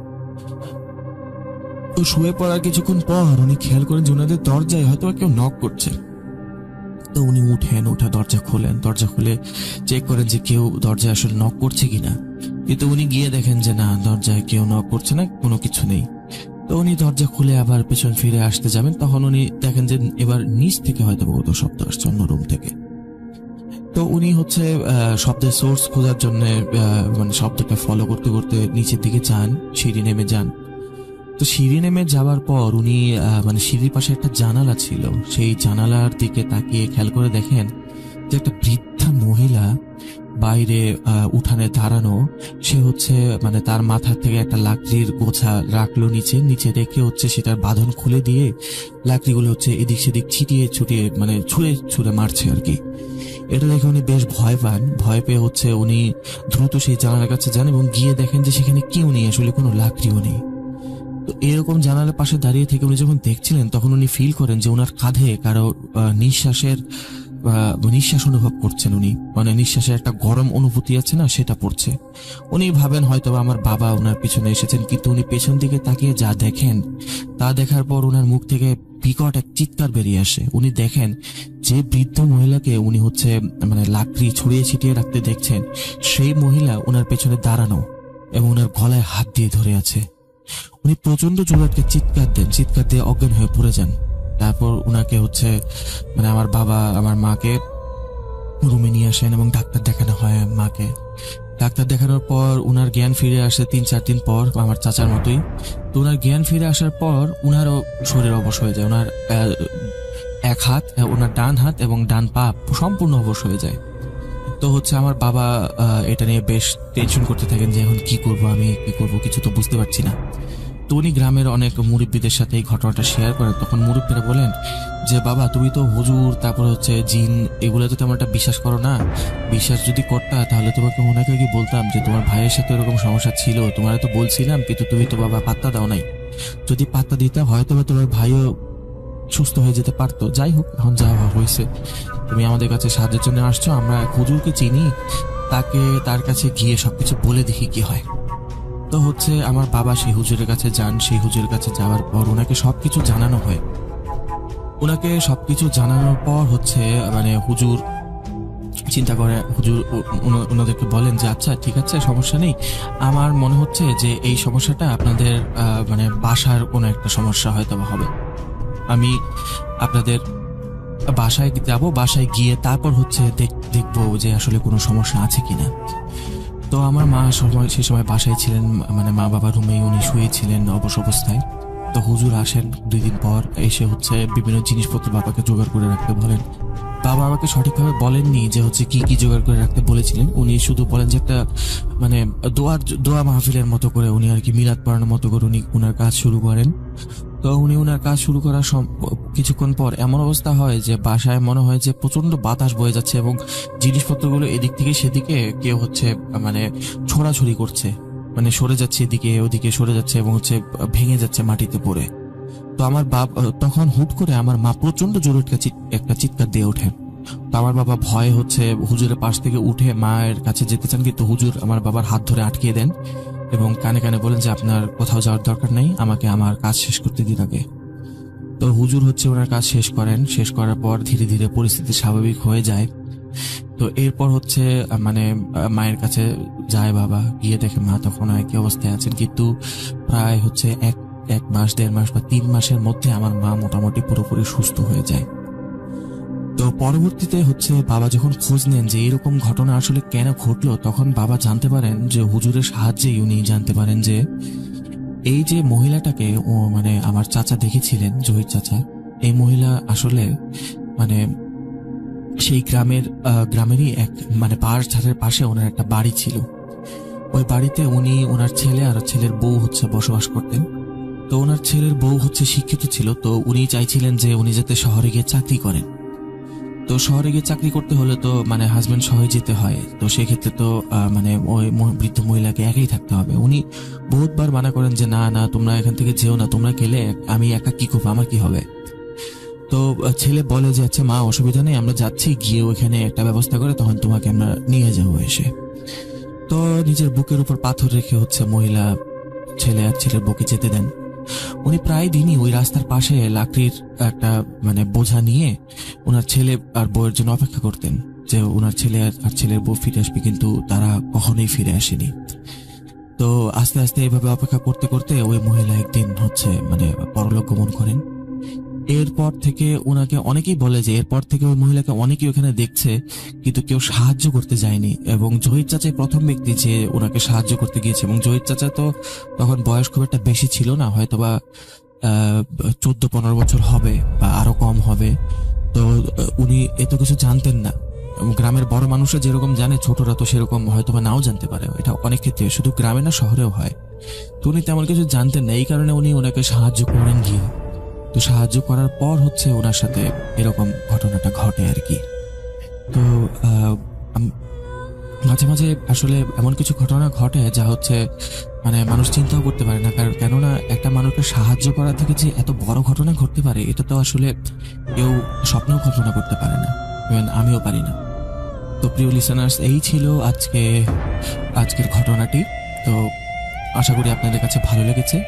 তো শুয়ে পড়ার কিছুক্ষণ পর উনি খেয়াল করেন যে ওনাদের দরজায় হয়তো কেউ নক করছে। তো উনি উঠে দরজা খুলে চেক করেন যে কেউ দরজায় আসলে নক করছে কিনা। কিন্তু উনি গিয়ে দেখেন যে না, দরজায় কেউ নক করছে না, কোনো কিছু নেই। তো উনি দরজা খুলে আবার পেছন ফিরে আসতে যাবেন, তখন উনি দেখেন যে এবার নিচ থেকে হয়তো কোথাও শব্দ আসছে, অন্য রুম থেকে। তো উনি হচ্ছে শব্দের সোর্স খোঁজার জন্য মানে শব্দটা ফলো করতে করতে নিচের দিকে যান, সিঁড়ি নেমে যান। তো সিঁড়ি নেমে যাওয়ার পর উনি মানে সিঁড়ির পাশে একটা জানালা ছিল, সেই জানালার দিকে তাকিয়ে খেয়াল করে দেখেন যে একটা বৃদ্ধা মহিলা বাইরে উঠানে দাঁড়ানো। সে হচ্ছে মানে তার মাথা থেকে একটা লাকড়ির গোছা রাখলো নিচে রেখে হচ্ছে সেটার বাঁধন খুলে দিয়ে লাকড়িগুলো হচ্ছে এদিক সেদিক ছুটিয়ে মানে ছুঁড়ে মারছে আর কি। এটা দেখে উনি বেশ ভয় পেয়ে হচ্ছে উনি দ্রুত সেই জানালার কাছে যান এবং গিয়ে দেখেন যে সেখানে কেউ নেই, আসলে কোনো লাকড়িও নেই। তো এরকম জানালার পাশে দাঁড়িয়ে থেকে উনি যখন দেখছিলেন তখন উনি ফিল করেন যে ওনার কাঁধে কারো নিঃশ্বাস অনুভব করছেন। উনি মানে নিঃশ্বাসের একটা গরম অনুভূতি আছে না, সেটা পড়ছে। উনি ভাবেন হয়তো আমার বাবা ওনার পিছনে এসেছেন, কিন্তু উনি পেছন দিকে তাকিয়ে যা দেখেন তা দেখার পর ওনার মুখ থেকে বিকট এক চিৎকার বেরিয়ে আসে। উনি দেখেন যে বৃদ্ধ মহিলাকে উনি হচ্ছে মানে লাকড়ি ছড়িয়ে ছিটিয়ে রাখতে দেখছেন, সেই মহিলা ওনার পেছনে দাঁড়ানো এবং ওনার গলায় হাত দিয়ে ধরে আছে। উনি প্রচন্ড জোরে চিৎকার দিয়ে অজ্ঞান হয়ে পড়ে যান। তারপর উনাকে হচ্ছে মানে আমার বাবা আমার মাকে রুমে নিয়ে আসেন এবং ডাক্তার দেখানো হয়। মাকে ডাক্তার দেখানোর পর উনার জ্ঞান ফিরে আসে 3-4 দিন পর, আমার চাচার মতোই। তো উনার জ্ঞান ফিরে আসার পর উনারও শরীর অবশ হয়ে যায়। ওনার এক হাত, ওনার ডান হাত এবং ডান পা সম্পূর্ণ অবশ হয়ে যায়। তো হচ্ছে আমার বাবা এটা নিয়ে বেশ টেনশন করতে থাকেন যে এখন কি করব, আমি কি করব, কিছু তো বুঝতে পারছি না। তো উনি গ্রামের অনেক মুরব্বীদের সাথে এই ঘটনাটা শেয়ার করেন। তখন মুরব্বীরা বলেন যে বাবা, তুমি তো হুজুর, তারপর হচ্ছে জিন, এগুলো তো তেমন একটা বিশ্বাস করো না। বিশ্বাস যদি করতা তাহলে তোমাকে ওনাকে কি বলতাম যে তোমার ভাইয়ের সাথে এরকম সমস্যা ছিল, তোমার তো বলছিলাম, কিন্তু তুমি তো বাবা পাত্তা দাও নাই। যদি পাত্তা দিতে হয়তো বা তোমার ভাইও সুস্থ হয়ে যেতে পারতো। যাই হোক, এখন যা হয়েছে, তুমি আমাদের কাছে সাহায্যের জন্য আসছো, আমরা হুজুরকে চিনি, তার কাছে গিয়ে সবকিছু বলে দেখি কি হয়। তো হচ্ছে আমার বাবা সেই হুজুরের কাছে যান। সেই হুজুরের কাছে যাওয়ার পর ওনাকে সবকিছু জানানো হয়। ওনাকে সবকিছু জানানোর পর হচ্ছে মানে হুজুর চিন্তা করে, হুজুর ওনাদেরকে বলেন যে আচ্ছা ঠিক আছে, সমস্যা নেই, আমার মনে হচ্ছে যে এই সমস্যাটা আপনাদের মানে বাসার কোনো একটা সমস্যা হয়তো হবে। আমি আপনাদের বাসায় যাব, বাসায় গিয়ে তারপর হচ্ছে দেখবো যে আসলে কোনো সমস্যা আছে কিনা। তো আমার মা সে সময় বাসায় ছিলেন, মানে মা বাবার রুমেই উনি শুয়েছিলেন অবশ অবস্থায়। তো হুজুর আসেন 2 দিন পর, এসে হচ্ছে বিভিন্ন জিনিসপত্র বাবাকে জোগাড় করে রাখতে বলেন। বাবা আমাকে সঠিকভাবে বলেননি যে হচ্ছে কি কি জোগাড় করে রাখতে বলেছিলেন। উনি শুধু বলেন যে একটা মানে দোয়া মাহফিলের মতো করে উনি আর কি মিলাদ পড়ানোর মতো করে উনি ওনার কাজ শুরু করেন। তো উনি ওনার কাজ শুরু করার কিছুক্ষণ পর এমন অবস্থা হয় যে বাসায় মনে হয় যে প্রচন্ড বাতাস বয়ে যাচ্ছে এবং জিনিসপত্রগুলো এদিক থেকে সেদিকে কেউ হচ্ছে মানে ছোড়াছড়ি করছে, মানে সরে যাচ্ছে এদিকে ওদিকে সরে যাচ্ছে এবং হচ্ছে ভেঙে যাচ্ছে মাটিতে পড়ে। তো আমার তখন হুট করে আমার মা প্রচন্ড জোরে একটা চিৎকার দিয়ে ওঠেন। তো আমার বাবা ভয়ে হচ্ছে হুজুরের পাশ থেকে উঠে মায়ের কাছে যেতে চান, কিন্তু হুজুর আমার বাবার হাত ধরে আটকিয়ে দেন এবং কানে কানে বলেন যে আপনার কোথাও যাওয়ার দরকার নেই, আমাকে আমার কাজ শেষ করতে দিন আগে। তো হুজুর হচ্ছে ওনার কাজ শেষ করেন। শেষ করার পর ধীরে ধীরে পরিস্থিতি স্বাভাবিক হয়ে যায়। তো এরপর হচ্ছে মানে মায়ের কাছে যায় বাবা, গিয়ে দেখে মা তখন একই অবস্থায় আছেন, কিন্তু প্রায় হচ্ছে এক মাস 1.5 মাস বা 3 মাসের মধ্যে আমার মা মোটামুটি পুরোপুরি সুস্থ হয়ে যায়। তো পরবর্তীতে হচ্ছে বাবা যখন খোঁজ নেন যে এরকম ঘটনা আসলে কেন ঘটলো, তখন বাবা জানতে পারেন যে হুজুরের সাহায্যেই উনি জানতে পারেন যে এই যে মহিলাটাকে মানে আমার চাচা দেখেছিলেন, জহির চাচা, এই মহিলা আসলে মানে সেই গ্রামেরই এক মানে পাহাড়ের পাশে ওনার একটা বাড়ি ছিল। ওই বাড়িতে উনি ওনার ছেলে আর ছেলের বউ হচ্ছে বসবাস করতেন। তো ওনার ছেলের বউ হচ্ছে শিক্ষিত ছিল, তো উনি চাইছিলেন যে উনি যাতে শহরে গিয়ে চাকরি করেন। তো শহরে গিয়ে চাকরি করতে হলে তো মানে হাজবেন্ড সহ যেতে হয়। তো সেক্ষেত্রে তো মানে ওই বৃদ্ধ মহিলাকে একাই থাকতে হবে। উনি বহুতবার মানা করেন যে না না, তোমরা এখান থেকে যেও না, তোমরা গেলে আমি একা কি করবো, আমার কি হবে। তো ছেলে বলে যে আচ্ছা মা, অসুবিধা নেই, আমরা যাচ্ছি, গিয়ে ওইখানে একটা ব্যবস্থা করে তখন তোমাকে আমরা নিয়ে যাবো এসে। তো নিজের বুকের উপর পাথর রেখে হচ্ছে মহিলা ছেলে আর ছেলের বউকে যেতে দেন। উনি প্রায় দিনই ওই রাস্তার পাশে লাকড়ির একটা মানে বোঝা নিয়ে ওনার ছেলে আর বউয়ের জন্য অপেক্ষা করতেন যে ওনার ছেলে আর ছেলের বউ ফিরে আসবে, কিন্তু তারা কখনোই ফিরে আসেনি। তো আস্তে আস্তে এইভাবে অপেক্ষা করতে করতে ওই মহিলা একদিন হচ্ছে মানে পরলোক গমন করেন। এরপর থেকে ওনাকে অনেকেই বলে যে এরপর থেকে ওই মহিলাকে অনেকেই ওখানে দেখছে, কিন্তু কেউ সাহায্য করতে যায়নি। এবং জহির চাচাই প্রথম ব্যক্তি যে ওনাকে সাহায্য করতে গিয়েছে। এবং জহির চাচা তো তখন বয়স খুব একটা বেশি ছিল না, হয়তোবা 14-15 বছর হবে বা আরো কম হবে। তো উনি এত কিছু জানতেন না। গ্রামের বড় মানুষরা যেরকম জানে, ছোটরা তো সেরকম হয়তোবা নাও জানতে পারে। এটা অনেক ক্ষেত্রে শুধু গ্রামে না, শহরেও হয়। তো উনি তেমন কিছু জানতেন না, এই কারণে উনি ওনাকে সাহায্য করেন গিয়ে। তো সাহায্য করার পর হচ্ছে ওনার সাথে এরকম ঘটনাটা ঘটে আর কি। তো মাঝে মাঝে আসলে এমন কিছু ঘটনা ঘটে যা হচ্ছে মানে মানুষ চিন্তাও করতে পারে না। কারণ কেননা একটা মানুষকে সাহায্য করা থেকে যে এত বড় ঘটনা ঘটতে পারে, এটা তো আসলে কেউ স্বপ্নেও কল্পনা করতে পারে না, আমিও পারি না। তো প্রিয় লিসেনার্স, এই ছিল আজকের ঘটনাটি। তো আশা করি আপনাদের কাছে ভালো লেগেছে।